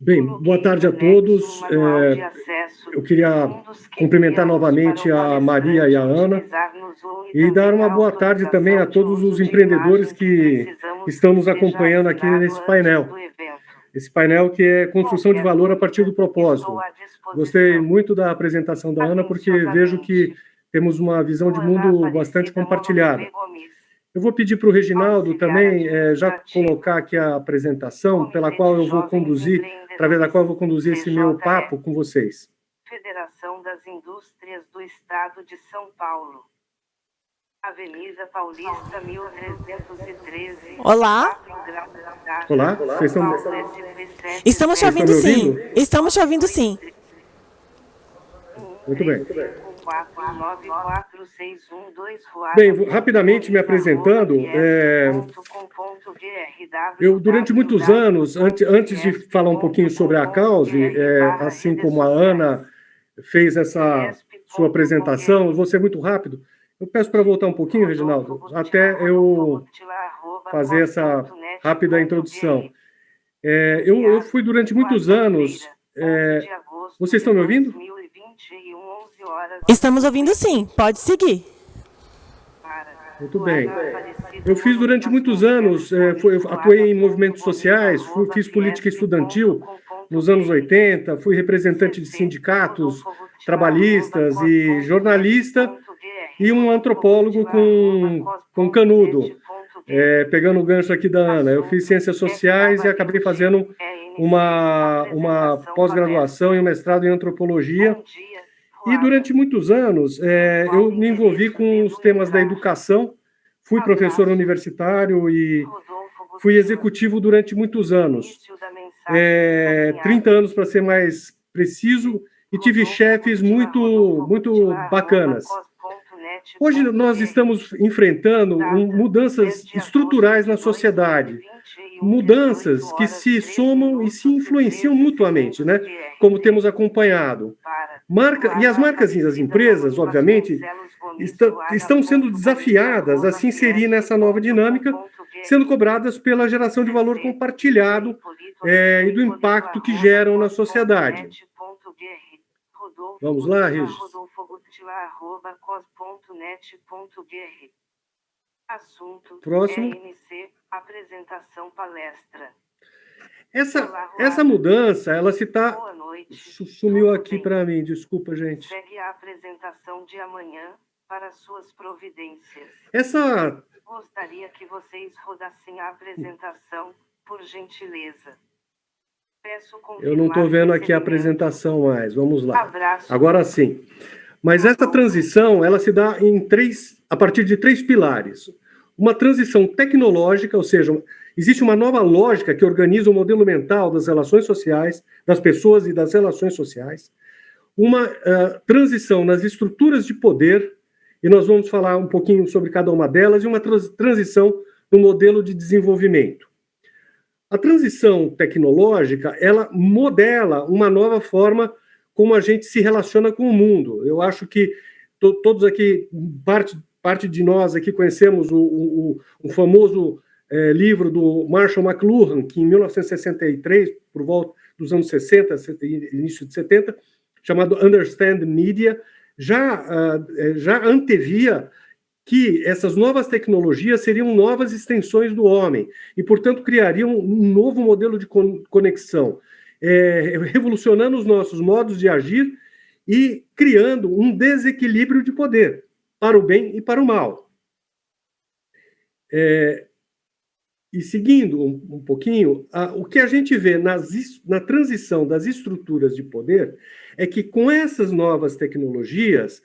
Bem, boa tarde a todos. Eu queria cumprimentar novamente a Maria e a Ana e dar uma boa tarde também a todos os empreendedores que estão nos acompanhando aqui nesse painel. Esse painel que é construção de valor a partir do propósito. Gostei muito da apresentação da Ana porque vejo que temos uma visão de mundo bastante compartilhada. Eu vou pedir para o Reginaldo também já colocar aqui a apresentação pela qual eu vou conduzir, através da qual eu vou conduzir esse meu papo com vocês. Federação das Indústrias do Estado de São Paulo. Avenida Paulista, 1313. Olá. Olá, vocês estão... Estamos te ouvindo sim. Estamos te ouvindo sim. Muito bem. Bem, rapidamente me apresentando, eu durante muitos anos, antes de falar um pouquinho sobre a causa, assim como a Ana fez essa sua apresentação, eu vou ser muito rápido. Eu peço para voltar um pouquinho, Reginaldo, até eu fazer essa rápida introdução. Eu fui durante muitos anos... vocês estão me ouvindo? Estamos ouvindo sim, pode seguir. Muito bem. Eu fiz durante muitos anos, atuei em movimentos sociais, fiz política estudantil nos anos 80, fui representante de sindicatos, trabalhistas e jornalista, e um antropólogo com canudo. Pegando o gancho aqui da Ana, eu fiz ciências sociais e acabei fazendo uma pós-graduação e um mestrado em antropologia. E durante muitos anos, eu me envolvi com os temas da educação, fui professor universitário e fui executivo durante muitos anos. 30 anos, para ser mais preciso, e tive chefes muito bacanas. Hoje nós estamos enfrentando mudanças estruturais na sociedade, mudanças que se somam e se influenciam mutuamente, né? Como temos acompanhado. E as marcas e as empresas, obviamente, estão sendo desafiadas a se inserir nessa nova dinâmica, sendo cobradas pela geração de valor compartilhado e do impacto que geram na sociedade. Vamos lá, Regis. Próximo. Apresentação palestra. Essa mudança, ela se está... Sumiu aqui para mim, desculpa, gente. Segue a apresentação de amanhã para suas providências. Gostaria que vocês rodassem a apresentação, por gentileza. Eu não estou vendo aqui a apresentação mais, vamos lá. Agora sim. Mas essa transição, ela se dá a partir de 3 pilares. Uma transição tecnológica, ou seja, existe uma nova lógica que organiza o modelo mental das relações sociais, das pessoas e das relações sociais. Uma transição nas estruturas de poder, e nós vamos falar um pouquinho sobre cada uma delas, e uma transição no modelo de desenvolvimento. A transição tecnológica, ela modela uma nova forma como a gente se relaciona com o mundo. Eu acho que todos aqui, parte de nós aqui conhecemos o famoso livro do Marshall McLuhan, que em 1963, por volta dos anos 60, início de 70, chamado Understand Media, já antevia que essas novas tecnologias seriam novas extensões do homem e, portanto, criariam um novo modelo de conexão, revolucionando os nossos modos de agir e criando um desequilíbrio de poder, para o bem e para o mal. E seguindo um pouquinho, o que a gente vê na transição das estruturas de poder é que, com essas novas tecnologias,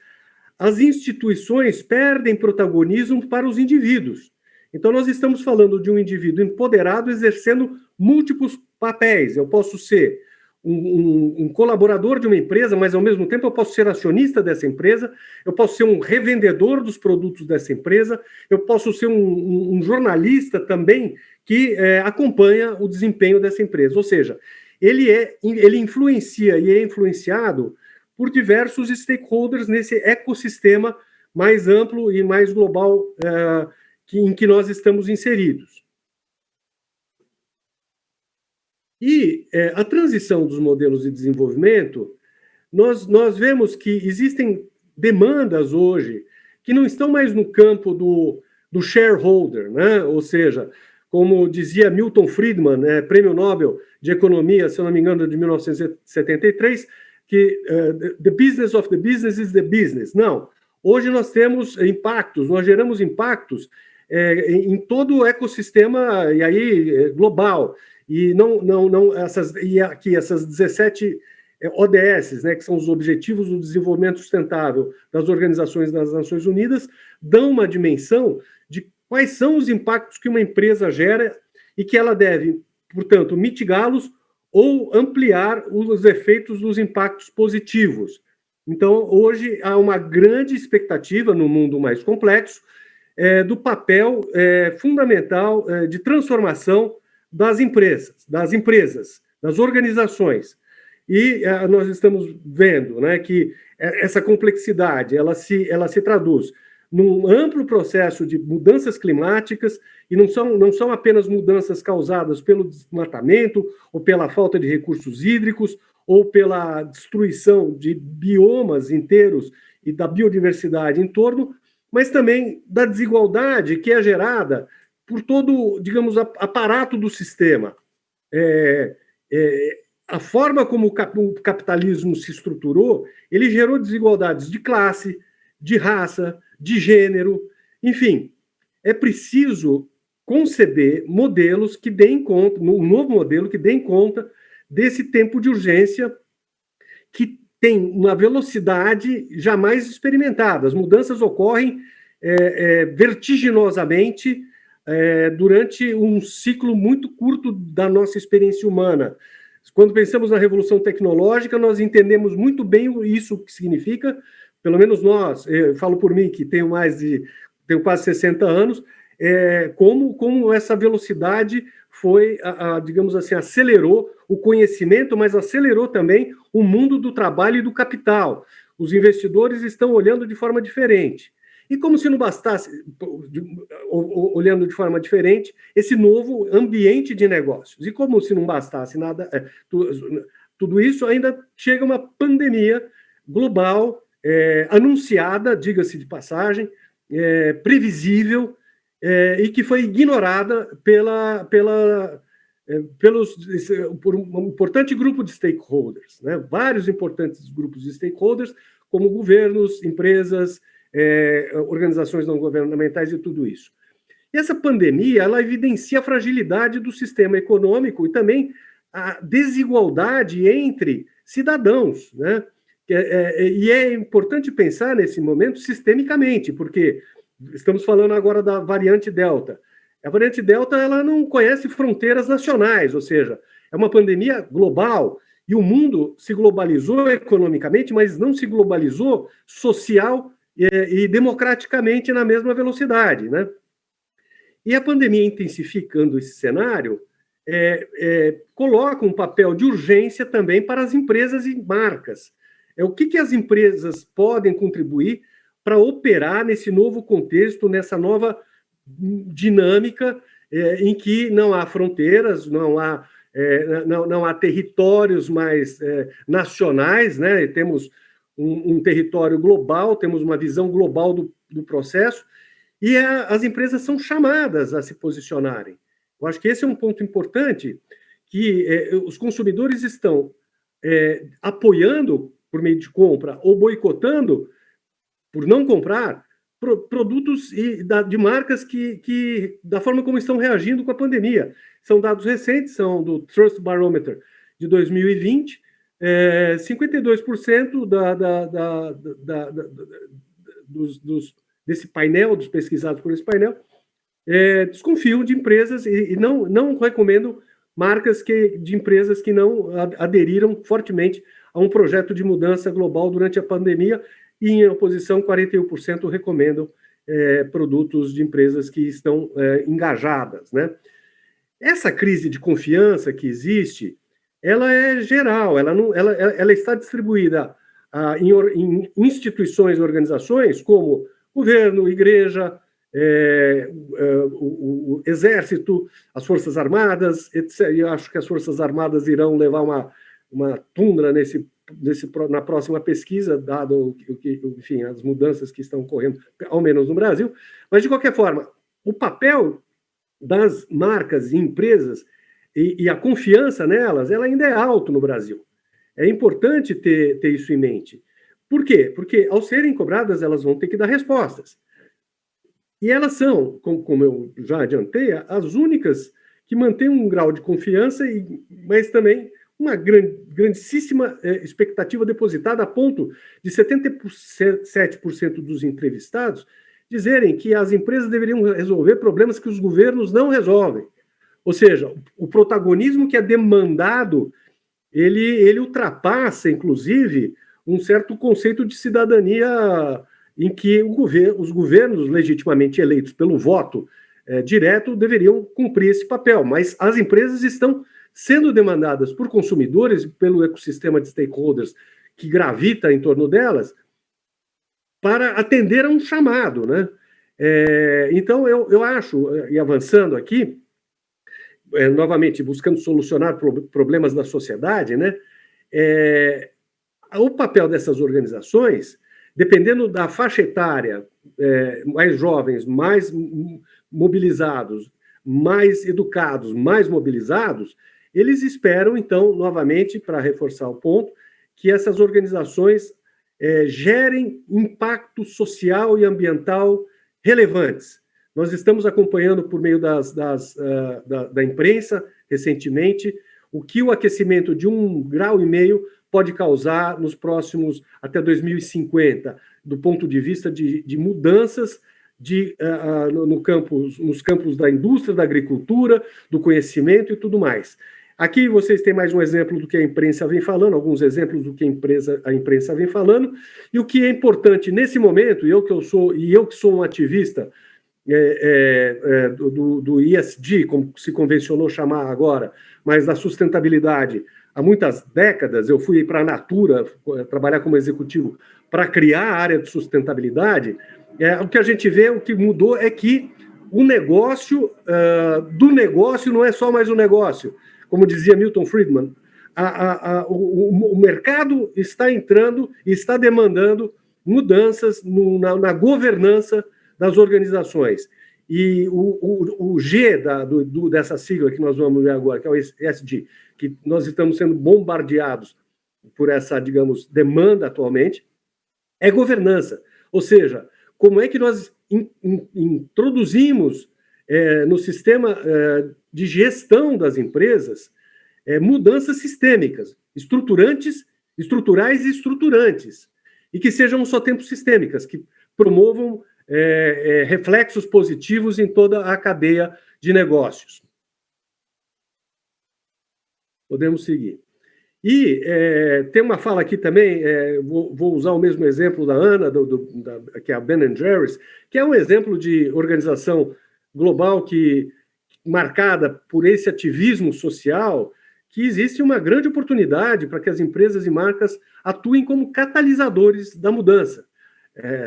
as instituições perdem protagonismo para os indivíduos. Então, nós estamos falando de um indivíduo empoderado exercendo múltiplos papéis. Eu posso ser um colaborador de uma empresa, mas, ao mesmo tempo, eu posso ser acionista dessa empresa, eu posso ser um revendedor dos produtos dessa empresa, eu posso ser um jornalista também que acompanha o desempenho dessa empresa. Ou seja, ele influencia e é influenciado por diversos stakeholders nesse ecossistema mais amplo e mais global em que nós estamos inseridos. E a transição dos modelos de desenvolvimento, nós vemos que existem demandas hoje que não estão mais no campo do shareholder, né? Ou seja, como dizia Milton Friedman, prêmio Nobel de Economia, se eu não me engano, de 1973, que the business of the business is the business. Não. Hoje nós temos impactos, nós geramos impactos em todo o ecossistema e aí global. E essas 17 ODS, né, que são os Objetivos do Desenvolvimento Sustentável das Organizações das Nações Unidas, dão uma dimensão de quais são os impactos que uma empresa gera e que ela deve, portanto, mitigá-los ou ampliar os efeitos dos impactos positivos. Então, hoje há uma grande expectativa no mundo mais complexo do papel fundamental de transformação das empresas, das organizações. E nós estamos vendo, né, que essa complexidade ela se traduz num amplo processo de mudanças climáticas, e não são apenas mudanças causadas pelo desmatamento, ou pela falta de recursos hídricos, ou pela destruição de biomas inteiros e da biodiversidade em torno, mas também da desigualdade que é gerada por todo, digamos, aparato do sistema. A forma como o capitalismo se estruturou, ele gerou desigualdades de classe, de raça, de gênero, enfim. É preciso conceber modelos que deem conta, um novo modelo que deem conta desse tempo de urgência que tem uma velocidade jamais experimentada. As mudanças ocorrem vertiginosamente durante um ciclo muito curto da nossa experiência humana. Quando pensamos na revolução tecnológica, nós entendemos muito bem isso que significa, pelo menos nós, eu falo por mim, que tenho quase 60 anos, como essa velocidade foi, digamos assim, acelerou o conhecimento, mas acelerou também o mundo do trabalho e do capital. Os investidores estão olhando de forma diferente. E como se não bastasse, olhando de forma diferente, esse novo ambiente de negócios. E como se não bastasse nada, tudo isso, ainda chega uma pandemia global, anunciada, diga-se de passagem, previsível, e que foi ignorada por um importante grupo de stakeholders, né? Vários importantes grupos de stakeholders, como governos, empresas, organizações não governamentais e tudo isso. E essa pandemia, ela evidencia a fragilidade do sistema econômico e também a desigualdade entre cidadãos, né? E é importante pensar nesse momento sistemicamente, porque estamos falando agora da variante Delta. A variante Delta, ela não conhece fronteiras nacionais, ou seja, é uma pandemia global, e o mundo se globalizou economicamente, mas não se globalizou social e democraticamente na mesma velocidade, né? E a pandemia, intensificando esse cenário, coloca um papel de urgência também para as empresas e marcas. O que as empresas podem contribuir para operar nesse novo contexto, nessa nova dinâmica em que não há fronteiras, não há territórios mais nacionais, né? Temos um território global, temos uma visão global do processo, e as empresas são chamadas a se posicionarem. Eu acho que esse é um ponto importante, que os consumidores estão apoiando por meio de compra ou boicotando por não comprar produtos de marcas que da forma como estão reagindo com a pandemia. São dados recentes, são do Trust Barometer de 2020, 52% desse painel, dos pesquisados por esse painel, desconfiam de empresas e não recomendam marcas de empresas que não aderiram fortemente a um projeto de mudança global durante a pandemia, e em oposição 41% recomendam produtos de empresas que estão engajadas, né? Essa crise de confiança que existe, ela é geral, ela está distribuída em instituições e organizações como governo, igreja, o Exército, as Forças Armadas, etc. E eu acho que as Forças Armadas irão levar uma tundra na próxima pesquisa, dado enfim, as mudanças que estão ocorrendo, ao menos no Brasil. Mas, de qualquer forma, o papel das marcas e empresas e a confiança nelas, ela ainda é alto no Brasil. É importante ter isso em mente. Por quê? Porque, ao serem cobradas, elas vão ter que dar respostas. E elas são, como eu já adiantei, as únicas que mantêm um grau de confiança, mas também uma grandíssima expectativa depositada, a ponto de 77% dos entrevistados dizerem que as empresas deveriam resolver problemas que os governos não resolvem. Ou seja, o protagonismo que é demandado, ele ultrapassa, inclusive, um certo conceito de cidadania em que os governos legitimamente eleitos pelo voto direto deveriam cumprir esse papel, mas as empresas estão sendo demandadas por consumidores e pelo ecossistema de stakeholders que gravita em torno delas para atender a um chamado, né? Então, eu acho, e avançando aqui, novamente, buscando solucionar problemas da sociedade, né? O papel dessas organizações, dependendo da faixa etária, mais jovens, mais mobilizados, mais educados, mais mobilizados, eles esperam, então, novamente, para reforçar o ponto, que essas organizações gerem impacto social e ambiental relevantes. Nós estamos acompanhando, por meio da imprensa, recentemente, o que o aquecimento de 1,5 graus pode causar nos próximos, até 2050, do ponto de vista de mudanças nos campos da indústria, da agricultura, do conhecimento e tudo mais. Aqui vocês têm mais um exemplo do que a imprensa vem falando, alguns exemplos do que a imprensa vem falando, e o que é importante nesse momento, eu que sou um ativista do ESG, como se convencionou chamar agora, mas da sustentabilidade, há muitas décadas, eu fui para a Natura trabalhar como executivo para criar a área de sustentabilidade. O que a gente vê, o que mudou é que o negócio do negócio não é só mais um negócio. Como dizia Milton Friedman, o mercado está entrando e está demandando mudanças na governança das organizações. E o G dessa sigla que nós vamos ver agora, que é o ESG, que nós estamos sendo bombardeados por essa, digamos, demanda atualmente, é governança. Ou seja, como é que nós introduzimos no sistema de gestão das empresas mudanças sistêmicas, estruturais e estruturantes, e que sejam ao só tempo sistêmicas, que promovam reflexos positivos em toda a cadeia de negócios. Podemos seguir. E tem uma fala aqui também, vou usar o mesmo exemplo da Ana, que é a Ben & Jerry's, que é um exemplo de organização global marcada por esse ativismo social, que existe uma grande oportunidade para que as empresas e marcas atuem como catalisadores da mudança.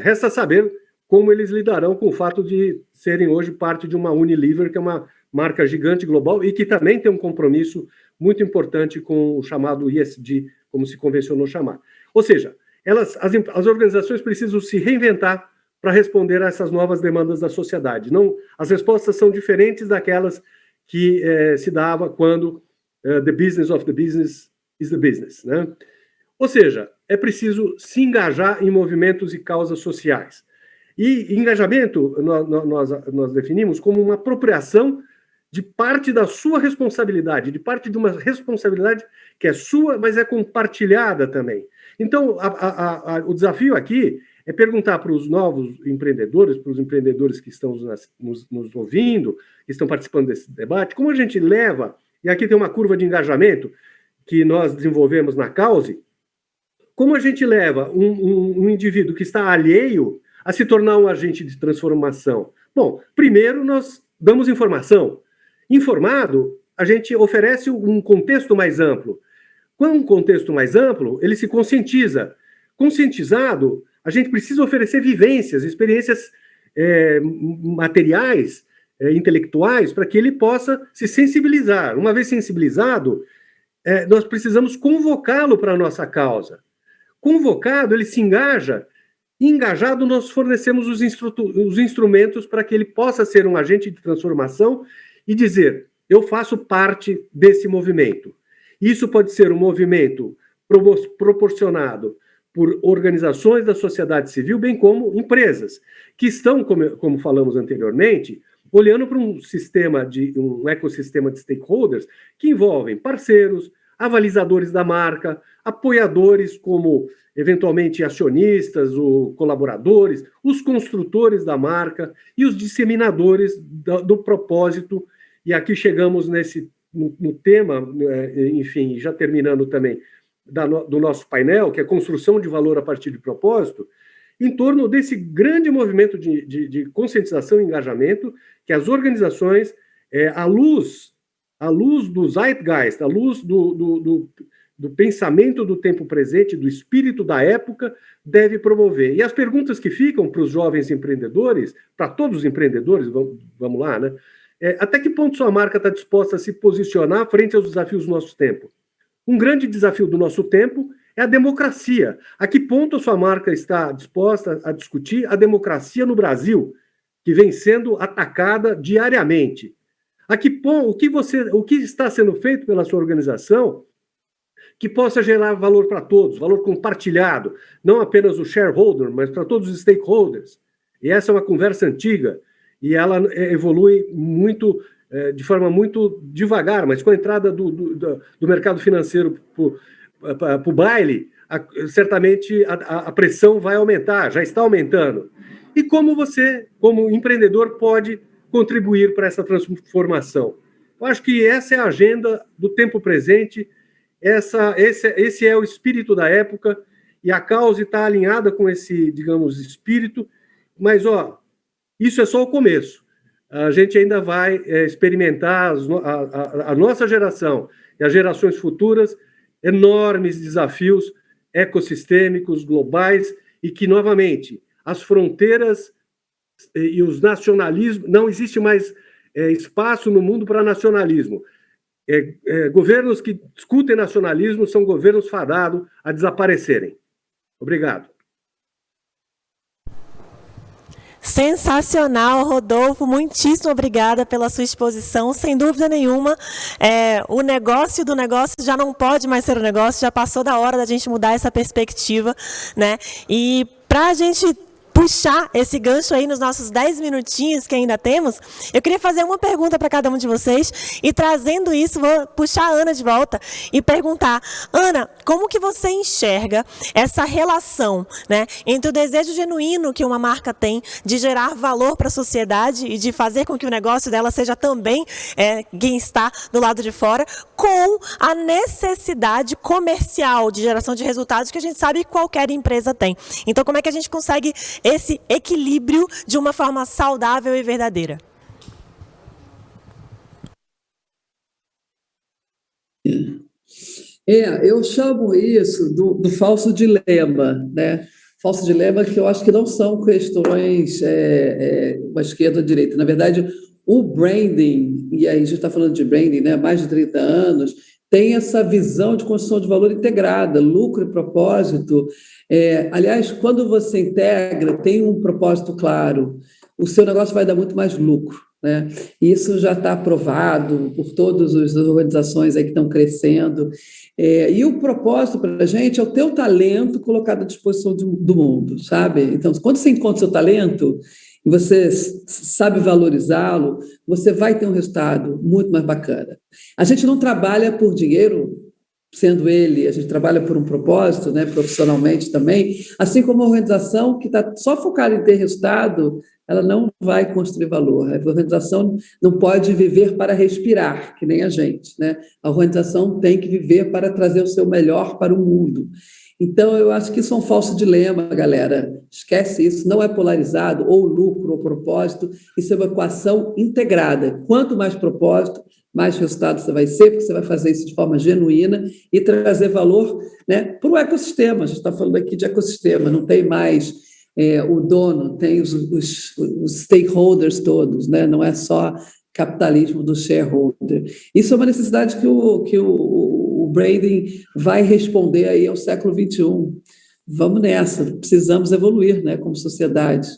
Resta saber como eles lidarão com o fato de serem hoje parte de uma Unilever, que é uma marca gigante global e que também tem um compromisso muito importante com o chamado ESG, como se convencionou chamar. Ou seja, as organizações precisam se reinventar para responder a essas novas demandas da sociedade. As respostas são diferentes daquelas que se dava quando the business of the business is the business, né? Ou seja, é preciso se engajar em movimentos e causas sociais. E engajamento nós definimos como uma apropriação de parte da sua responsabilidade, de parte de uma responsabilidade que é sua, mas é compartilhada também. Então, o desafio aqui é perguntar para os novos empreendedores, para os empreendedores que estão nos ouvindo, que estão participando desse debate, como a gente leva, e aqui tem uma curva de engajamento que nós desenvolvemos na Cause, como a gente leva um indivíduo que está alheio a se tornar um agente de transformação? Bom, primeiro nós damos informação. Informado, a gente oferece um contexto mais amplo. Com um contexto mais amplo, ele se conscientiza. Conscientizado, a gente precisa oferecer vivências, experiências materiais, intelectuais, para que ele possa se sensibilizar. Uma vez sensibilizado, nós precisamos convocá-lo para a nossa causa. Convocado, ele se engaja, e engajado nós fornecemos os instrumentos para que ele possa ser um agente de transformação e dizer, eu faço parte desse movimento. Isso pode ser um movimento proporcionado por organizações da sociedade civil, bem como empresas, que estão, como falamos anteriormente, olhando para um ecossistema de stakeholders que envolvem parceiros, avalizadores da marca, apoiadores como, eventualmente, acionistas, ou colaboradores, os construtores da marca e os disseminadores do propósito. E aqui chegamos no tema, enfim, já terminando também, do nosso painel, que é construção de valor a partir de propósito, em torno desse grande movimento de conscientização e engajamento que as organizações, à luz do zeitgeist, à luz do pensamento do tempo presente, do espírito da época, deve promover. E as perguntas que ficam para os jovens empreendedores, para todos os empreendedores, vamos lá, né? Até que ponto sua marca está disposta a se posicionar frente aos desafios do nosso tempo? Um grande desafio do nosso tempo é a democracia. A que ponto a sua marca está disposta a discutir a democracia no Brasil, que vem sendo atacada diariamente? A que ponto, o que está sendo feito pela sua organização que possa gerar valor para todos, valor compartilhado, não apenas o shareholder, mas para todos os stakeholders? E essa é uma conversa antiga, e ela evolui muito, de forma muito devagar, mas com a entrada do mercado financeiro para o baile, certamente a pressão vai aumentar, já está aumentando. E como você, como empreendedor, pode contribuir para essa transformação? Eu acho que essa é a agenda do tempo presente, esse é o espírito da época, e a causa está alinhada com esse, digamos, espírito, mas, isso é só o começo. A gente ainda vai experimentar, a nossa geração e as gerações futuras, enormes desafios ecossistêmicos, globais, e que, novamente, as fronteiras e os nacionalismos, não existe mais espaço no mundo para nacionalismo. Governos que discutem nacionalismo são governos fadados a desaparecerem. Obrigado. Sensacional, Rodolfo, muitíssimo obrigada pela sua exposição, sem dúvida nenhuma, o negócio do negócio já não pode mais ser um negócio, já passou da hora da gente mudar essa perspectiva, né? E para a gente puxar esse gancho aí nos nossos 10 minutinhos que ainda temos, eu queria fazer uma pergunta para cada um de vocês, e trazendo isso, vou puxar a Ana de volta e perguntar, Ana, como que você enxerga essa relação, né, entre o desejo genuíno que uma marca tem de gerar valor para a sociedade e de fazer com que o negócio dela seja também quem está do lado de fora, com a necessidade comercial de geração de resultados que a gente sabe que qualquer empresa tem. Então, como é que a gente consegue esse equilíbrio de uma forma saudável e verdadeira? Eu chamo isso do falso dilema, né? Falso dilema que eu acho que não são questões uma esquerda ou direita. Na verdade, o branding, e aí a gente está falando de branding, né, há mais de 30 anos, tem essa visão de construção de valor integrada, lucro e propósito. Aliás, quando você integra, tem um propósito claro, o seu negócio vai dar muito mais lucro, né? Isso já está aprovado por todas as organizações aí que estão crescendo. E o propósito para a gente é o teu talento colocado à disposição do mundo, sabe? Então, quando você encontra o seu talento e você sabe valorizá-lo, você vai ter um resultado muito mais bacana. A gente não trabalha por dinheiro, sendo ele, a gente trabalha por um propósito, né, profissionalmente também, assim como a organização que está só focada em ter resultado, ela não vai construir valor. A organização não pode viver para respirar, que nem a gente, né? A organização tem que viver para trazer o seu melhor para o mundo. Então, eu acho que isso é um falso dilema, galera. Esquece isso, não é polarizado, ou lucro, ou propósito, isso é uma equação integrada. Quanto mais propósito, mais resultado você vai ser, porque você vai fazer isso de forma genuína e trazer valor, né, para o ecossistema. A gente está falando aqui de ecossistema, não tem mais o dono, tem os stakeholders todos, né? Não é só capitalismo do shareholder. Isso é uma necessidade que o branding vai responder aí ao século XXI. Vamos nessa, precisamos evoluir, né, como sociedade.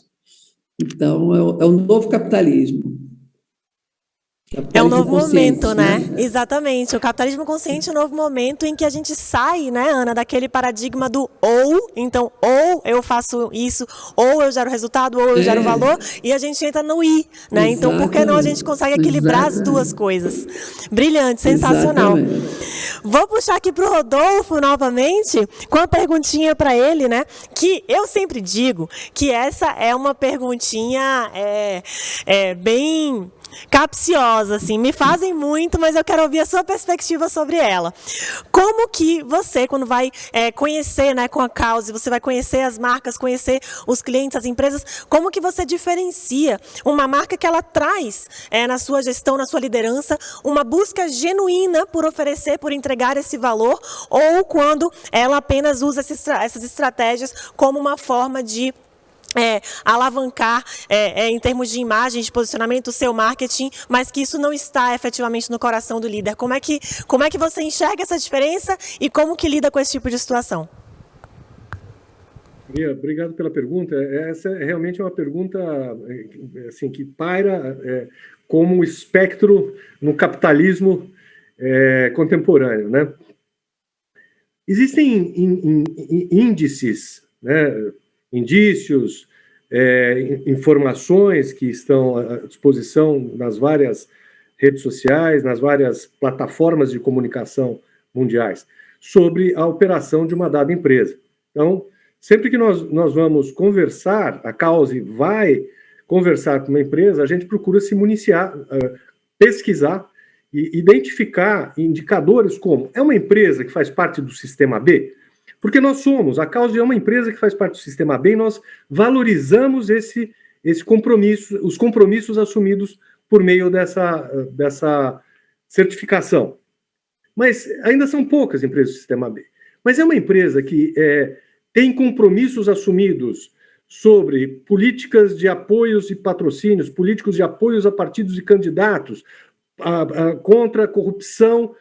Então, é um novo capitalismo. É um novo momento, né? Exatamente. O capitalismo consciente é um novo momento em que a gente sai, né, Ana, daquele paradigma do ou. Então, ou eu faço isso, ou eu gero resultado, ou eu gero valor, e a gente entra no i, né? Exatamente. Então, por que não a gente consegue equilibrar as duas coisas? Brilhante, sensacional. Exatamente. Vou puxar aqui para o Rodolfo novamente, com a perguntinha para ele, né? Que eu sempre digo que essa é uma perguntinha bem capciosa, assim, me fazem muito, mas eu quero ouvir a sua perspectiva sobre ela. Como que você, quando vai conhecer, né, com a causa, você vai conhecer as marcas, conhecer os clientes, as empresas, como que você diferencia uma marca que ela traz na sua gestão, na sua liderança, uma busca genuína por oferecer, por entregar esse valor, ou quando ela apenas usa essas estratégias como uma forma de alavancar em termos de imagem, de posicionamento, o seu marketing, mas que isso não está efetivamente no coração do líder. Como é que você enxerga essa diferença e como que lida com esse tipo de situação? Obrigado pela pergunta. Essa é realmente uma pergunta assim, que paira como um espectro no capitalismo contemporâneo, né? Existem índices, né, indícios, informações que estão à disposição nas várias redes sociais, nas várias plataformas de comunicação mundiais, sobre a operação de uma dada empresa. Então, sempre que nós vamos conversar, a Cause vai conversar com uma empresa, a gente procura se municiar, pesquisar e identificar indicadores como é uma empresa que faz parte do sistema B. Porque a Cause é uma empresa que faz parte do sistema B e nós valorizamos esse compromisso, os compromissos assumidos por meio dessa certificação. Mas ainda são poucas empresas do sistema B. Mas é uma empresa que tem compromissos assumidos sobre políticas de apoios e patrocínios, políticos de apoios a partidos e candidatos, contra a corrupção,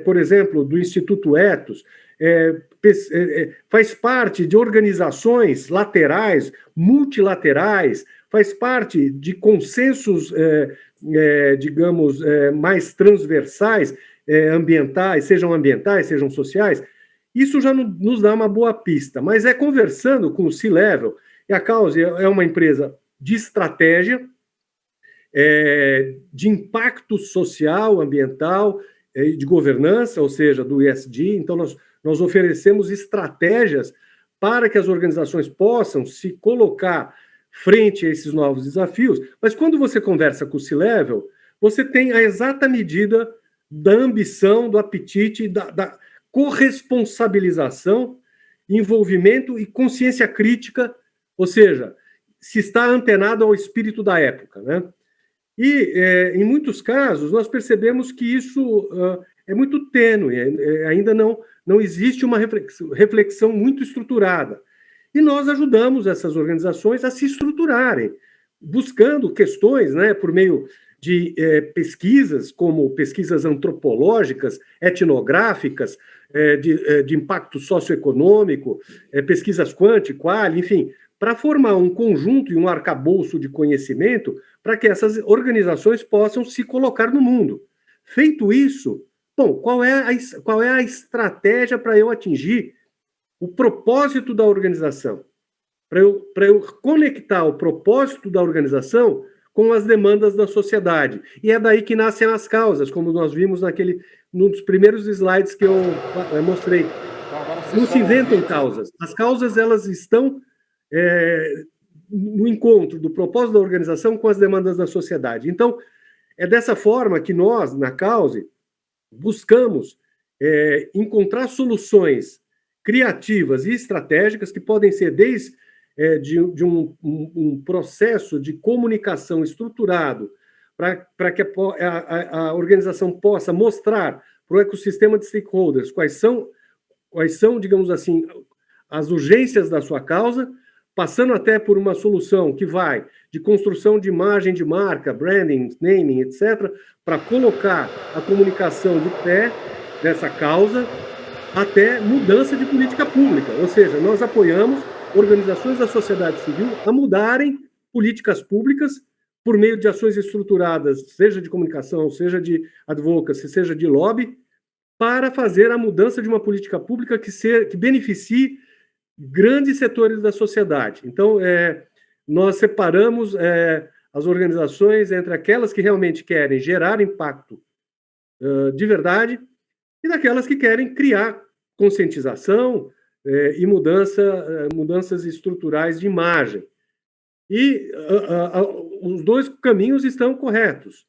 por exemplo, do Instituto Ethos, faz parte de organizações laterais, multilaterais, faz parte de consensos, digamos, mais transversais, ambientais, sejam sociais. Isso já nos dá uma boa pista, mas conversando com o C-Level, e a Cause é uma empresa de estratégia, de impacto social, ambiental, de governança, ou seja, do ESG. Então, nós oferecemos estratégias para que as organizações possam se colocar frente a esses novos desafios, mas quando você conversa com o C-Level, você tem a exata medida da ambição, do apetite, da corresponsabilização, envolvimento e consciência crítica, ou seja, se está antenado ao espírito da época, né? E, em muitos casos, nós percebemos que isso é muito tênue, ainda não existe uma reflexão muito estruturada. E nós ajudamos essas organizações a se estruturarem, buscando questões, né, por meio de pesquisas, como pesquisas antropológicas, etnográficas, de impacto socioeconômico, pesquisas quant, qual, enfim, para formar um conjunto e um arcabouço de conhecimento para que essas organizações possam se colocar no mundo. Feito isso, bom, qual é a estratégia para eu atingir o propósito da organização? Para eu conectar o propósito da organização com as demandas da sociedade. E é daí que nascem as causas, como nós vimos num dos primeiros slides que eu mostrei. Não se inventam causas. As causas, elas estão no encontro do propósito da organização com as demandas da sociedade. Então, é dessa forma que nós, na Cause, buscamos encontrar soluções criativas e estratégicas que podem ser desde de um processo de comunicação estruturado para que a organização possa mostrar para o ecossistema de stakeholders quais são, digamos assim, as urgências da sua causa, passando até por uma solução que vai de construção de imagem de marca, branding, naming, etc., para colocar a comunicação de pé dessa causa, até mudança de política pública. Ou seja, nós apoiamos organizações da sociedade civil a mudarem políticas públicas por meio de ações estruturadas, seja de comunicação, seja de advocacy, seja de lobby, para fazer a mudança de uma política pública que beneficie grandes setores da sociedade. Então, nós separamos as organizações entre aquelas que realmente querem gerar impacto de verdade e daquelas que querem criar conscientização e mudanças estruturais de imagem. E os dois caminhos estão corretos,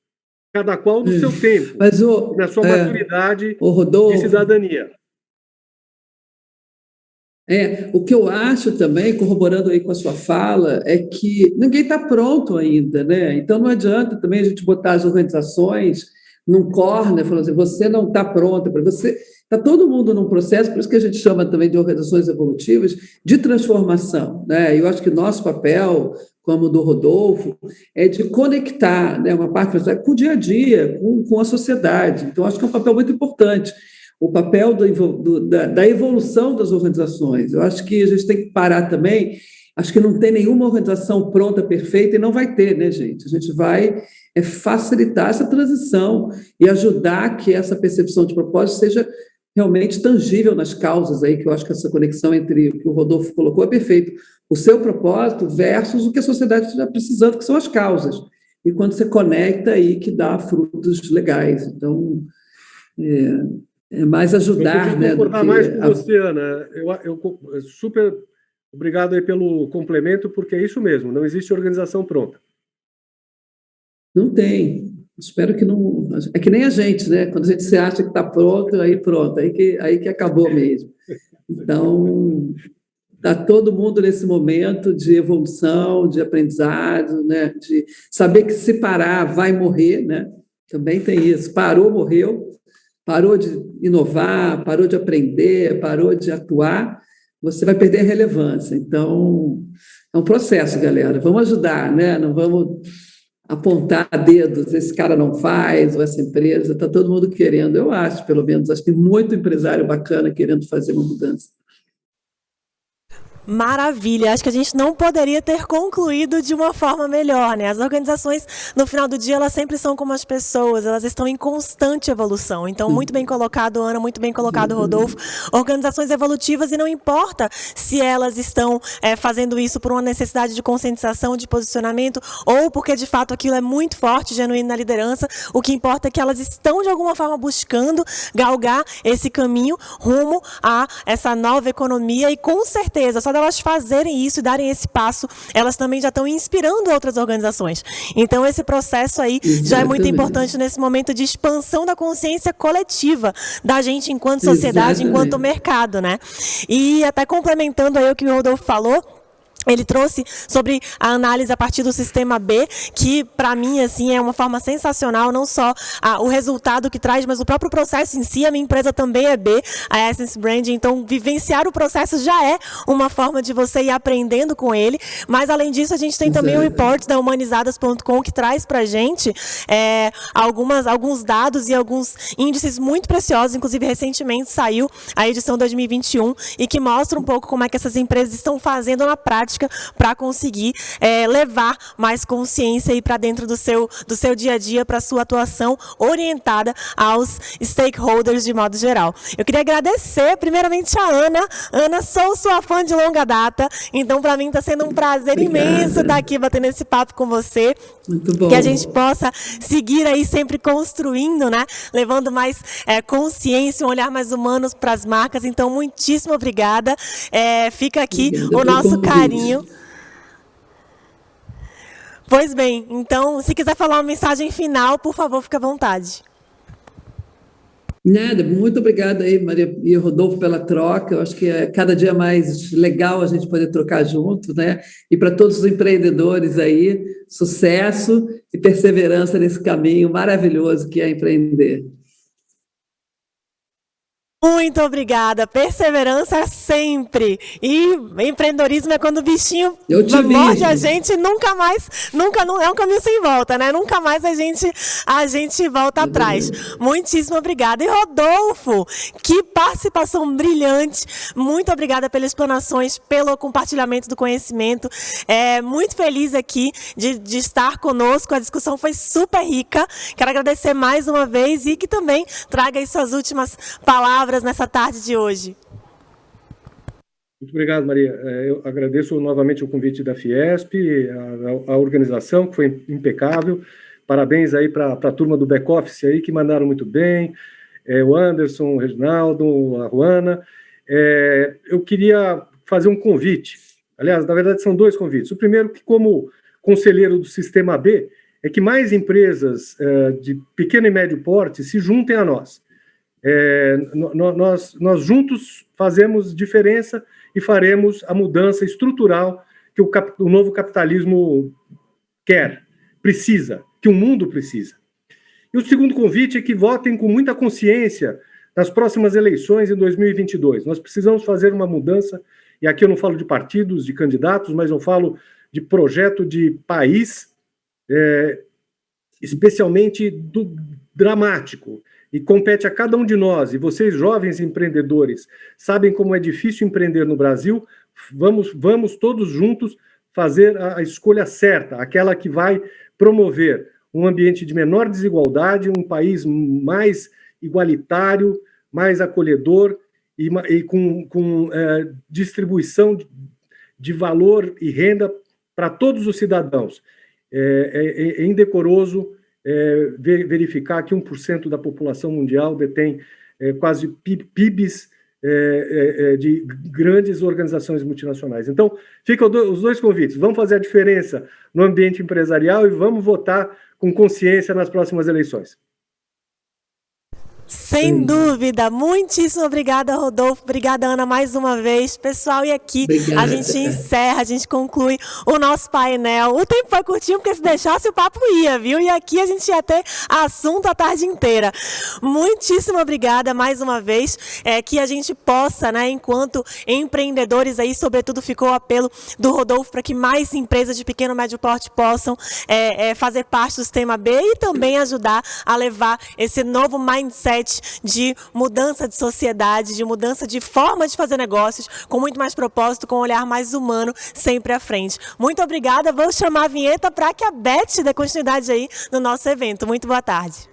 cada qual no seu tempo, Mas na sua maturidade Rodolfo, de cidadania. O que eu acho também, corroborando aí com a sua fala, é que ninguém está pronto ainda, né? Então não adianta também a gente botar as organizações num corner, falando assim, você não está pronta, para você. Está todo mundo num processo, por isso que a gente chama também de organizações evolutivas, de transformação, né? Eu acho que nosso papel, como o do Rodolfo, é de conectar, né, uma parte com o dia a dia, com a sociedade. Então, acho que é um papel muito importante. O papel da evolução das organizações. Eu acho que a gente tem que parar também. Acho que não tem nenhuma organização pronta, perfeita, e não vai ter, né, gente? A gente vai facilitar essa transição e ajudar que essa percepção de propósito seja realmente tangível nas causas aí, que eu acho que essa conexão entre o que o Rodolfo colocou é perfeito. O seu propósito versus o que a sociedade está precisando, que são as causas. E quando você conecta aí que dá frutos legais. Então, é mais ajudar, né? Eu concordar mais com você, Ana. Eu super obrigado aí pelo complemento, porque é isso mesmo, não existe organização pronta. Não tem. Espero que não. É que nem a gente, né? Quando a gente se acha que está pronto, aí pronto, aí que acabou mesmo. Então, está todo mundo nesse momento de evolução, de aprendizado, né? De saber que se parar vai morrer, né? Também tem isso. Parou, morreu. Parou de inovar, parou de aprender, parou de atuar, você vai perder a relevância. Então, é um processo, galera. Vamos ajudar, né? Não vamos apontar dedos, esse cara não faz, ou essa empresa, está todo mundo querendo, eu acho, pelo menos, acho que tem muito empresário bacana querendo fazer uma mudança. Maravilha, acho que a gente não poderia ter concluído de uma forma melhor, né? As organizações, no final do dia, elas sempre são como as pessoas, elas estão em constante evolução. Então, muito bem colocado, Ana, muito bem colocado, Rodolfo. Organizações evolutivas, e não importa se elas estão fazendo isso por uma necessidade de conscientização, de posicionamento, ou porque, de fato, aquilo é muito forte, genuíno na liderança, o que importa é que elas estão, de alguma forma, buscando galgar esse caminho rumo a essa nova economia, e, com certeza, só elas fazerem isso e darem esse passo, elas também já estão inspirando outras organizações. Então, esse processo aí já é muito importante nesse momento de expansão da consciência coletiva da gente enquanto sociedade, enquanto mercado, né? E até complementando aí o que o Rodolfo falou, ele trouxe sobre a análise a partir do sistema B, que para mim assim é uma forma sensacional, não só o resultado que traz, mas o próprio processo em si. A minha empresa também é B, a Essence Brand, então vivenciar o processo já é uma forma de você ir aprendendo com ele, mas além disso a gente tem também o report da humanizadas.com, que traz para a gente alguns dados e alguns índices muito preciosos, inclusive recentemente saiu a edição 2021, e que mostra um pouco como é que essas empresas estão fazendo na prática para conseguir levar mais consciência para dentro do seu dia a dia, para a sua atuação orientada aos stakeholders de modo geral. Eu queria agradecer primeiramente a Ana. Ana, sou sua fã de longa data, então para mim está sendo um prazer imenso estar aqui batendo esse papo com você. Muito bom. Que a gente possa seguir aí sempre construindo, né? Levando mais consciência, um olhar mais humano para as marcas. Então, muitíssimo obrigada. Fica aqui o nosso carinho. Pois bem, então, se quiser falar uma mensagem final, por favor, fique à vontade. Nada, muito obrigada aí, Maria e Rodolfo, pela troca. Eu acho que é cada dia mais legal a gente poder trocar junto, né? E para todos os empreendedores aí, sucesso e perseverança nesse caminho maravilhoso que é empreender. Muito obrigada, perseverança sempre. E empreendedorismo é quando o bichinho morde a gente, nunca mais, não é um caminho sem volta, né? Nunca mais a gente volta atrás. Muitíssimo obrigada. E Rodolfo, que participação brilhante. Muito obrigada pelas explanações, pelo compartilhamento do conhecimento. Muito feliz aqui de estar conosco. A discussão foi super rica. Quero agradecer mais uma vez e que também traga aí suas últimas palavras nessa tarde de hoje. Muito obrigado, Maria. Eu agradeço novamente o convite da Fiesp, a organização, que foi impecável. Parabéns aí para a turma do back-office aí, que mandaram muito bem. O Anderson, o Reginaldo, a Juana. Eu queria fazer um convite. Aliás, na verdade, são dois convites. O primeiro, que como conselheiro do Sistema B, é que mais empresas de pequeno e médio porte se juntem a nós. Nós juntos fazemos diferença e faremos a mudança estrutural que o novo capitalismo quer, precisa, que o mundo precisa. E o segundo convite é que votem com muita consciência nas próximas eleições em 2022. Nós precisamos fazer uma mudança, e aqui eu não falo de partidos, de candidatos, mas eu falo de projeto de país, especialmente dramático, e compete a cada um de nós, e vocês, jovens empreendedores, sabem como é difícil empreender no Brasil. Vamos todos juntos fazer a escolha certa, aquela que vai promover um ambiente de menor desigualdade, um país mais igualitário, mais acolhedor e com distribuição de valor e renda para todos os cidadãos. É indecoroso verificar que 1% da população mundial detém quase PIBs de grandes organizações multinacionais. Então, ficam os dois convites. Vamos fazer a diferença no ambiente empresarial e vamos votar com consciência nas próximas eleições. Sem dúvida. Muitíssimo obrigada, Rodolfo. Obrigada, Ana, mais uma vez. Pessoal, e aqui a gente encerra, a gente conclui o nosso painel. O tempo foi curtinho, porque se deixasse o papo ia, viu? E aqui a gente ia ter assunto a tarde inteira. Muitíssimo obrigada mais uma vez. Que a gente possa, né, enquanto empreendedores aí, sobretudo ficou o apelo do Rodolfo para que mais empresas de pequeno e médio porte possam fazer parte do Sistema B e também ajudar a levar esse novo mindset de mudança de sociedade, de mudança de forma de fazer negócios, com muito mais propósito, com um olhar mais humano, sempre à frente. Muito obrigada, vou chamar a vinheta para que a Beth dê continuidade aí no nosso evento. Muito boa tarde.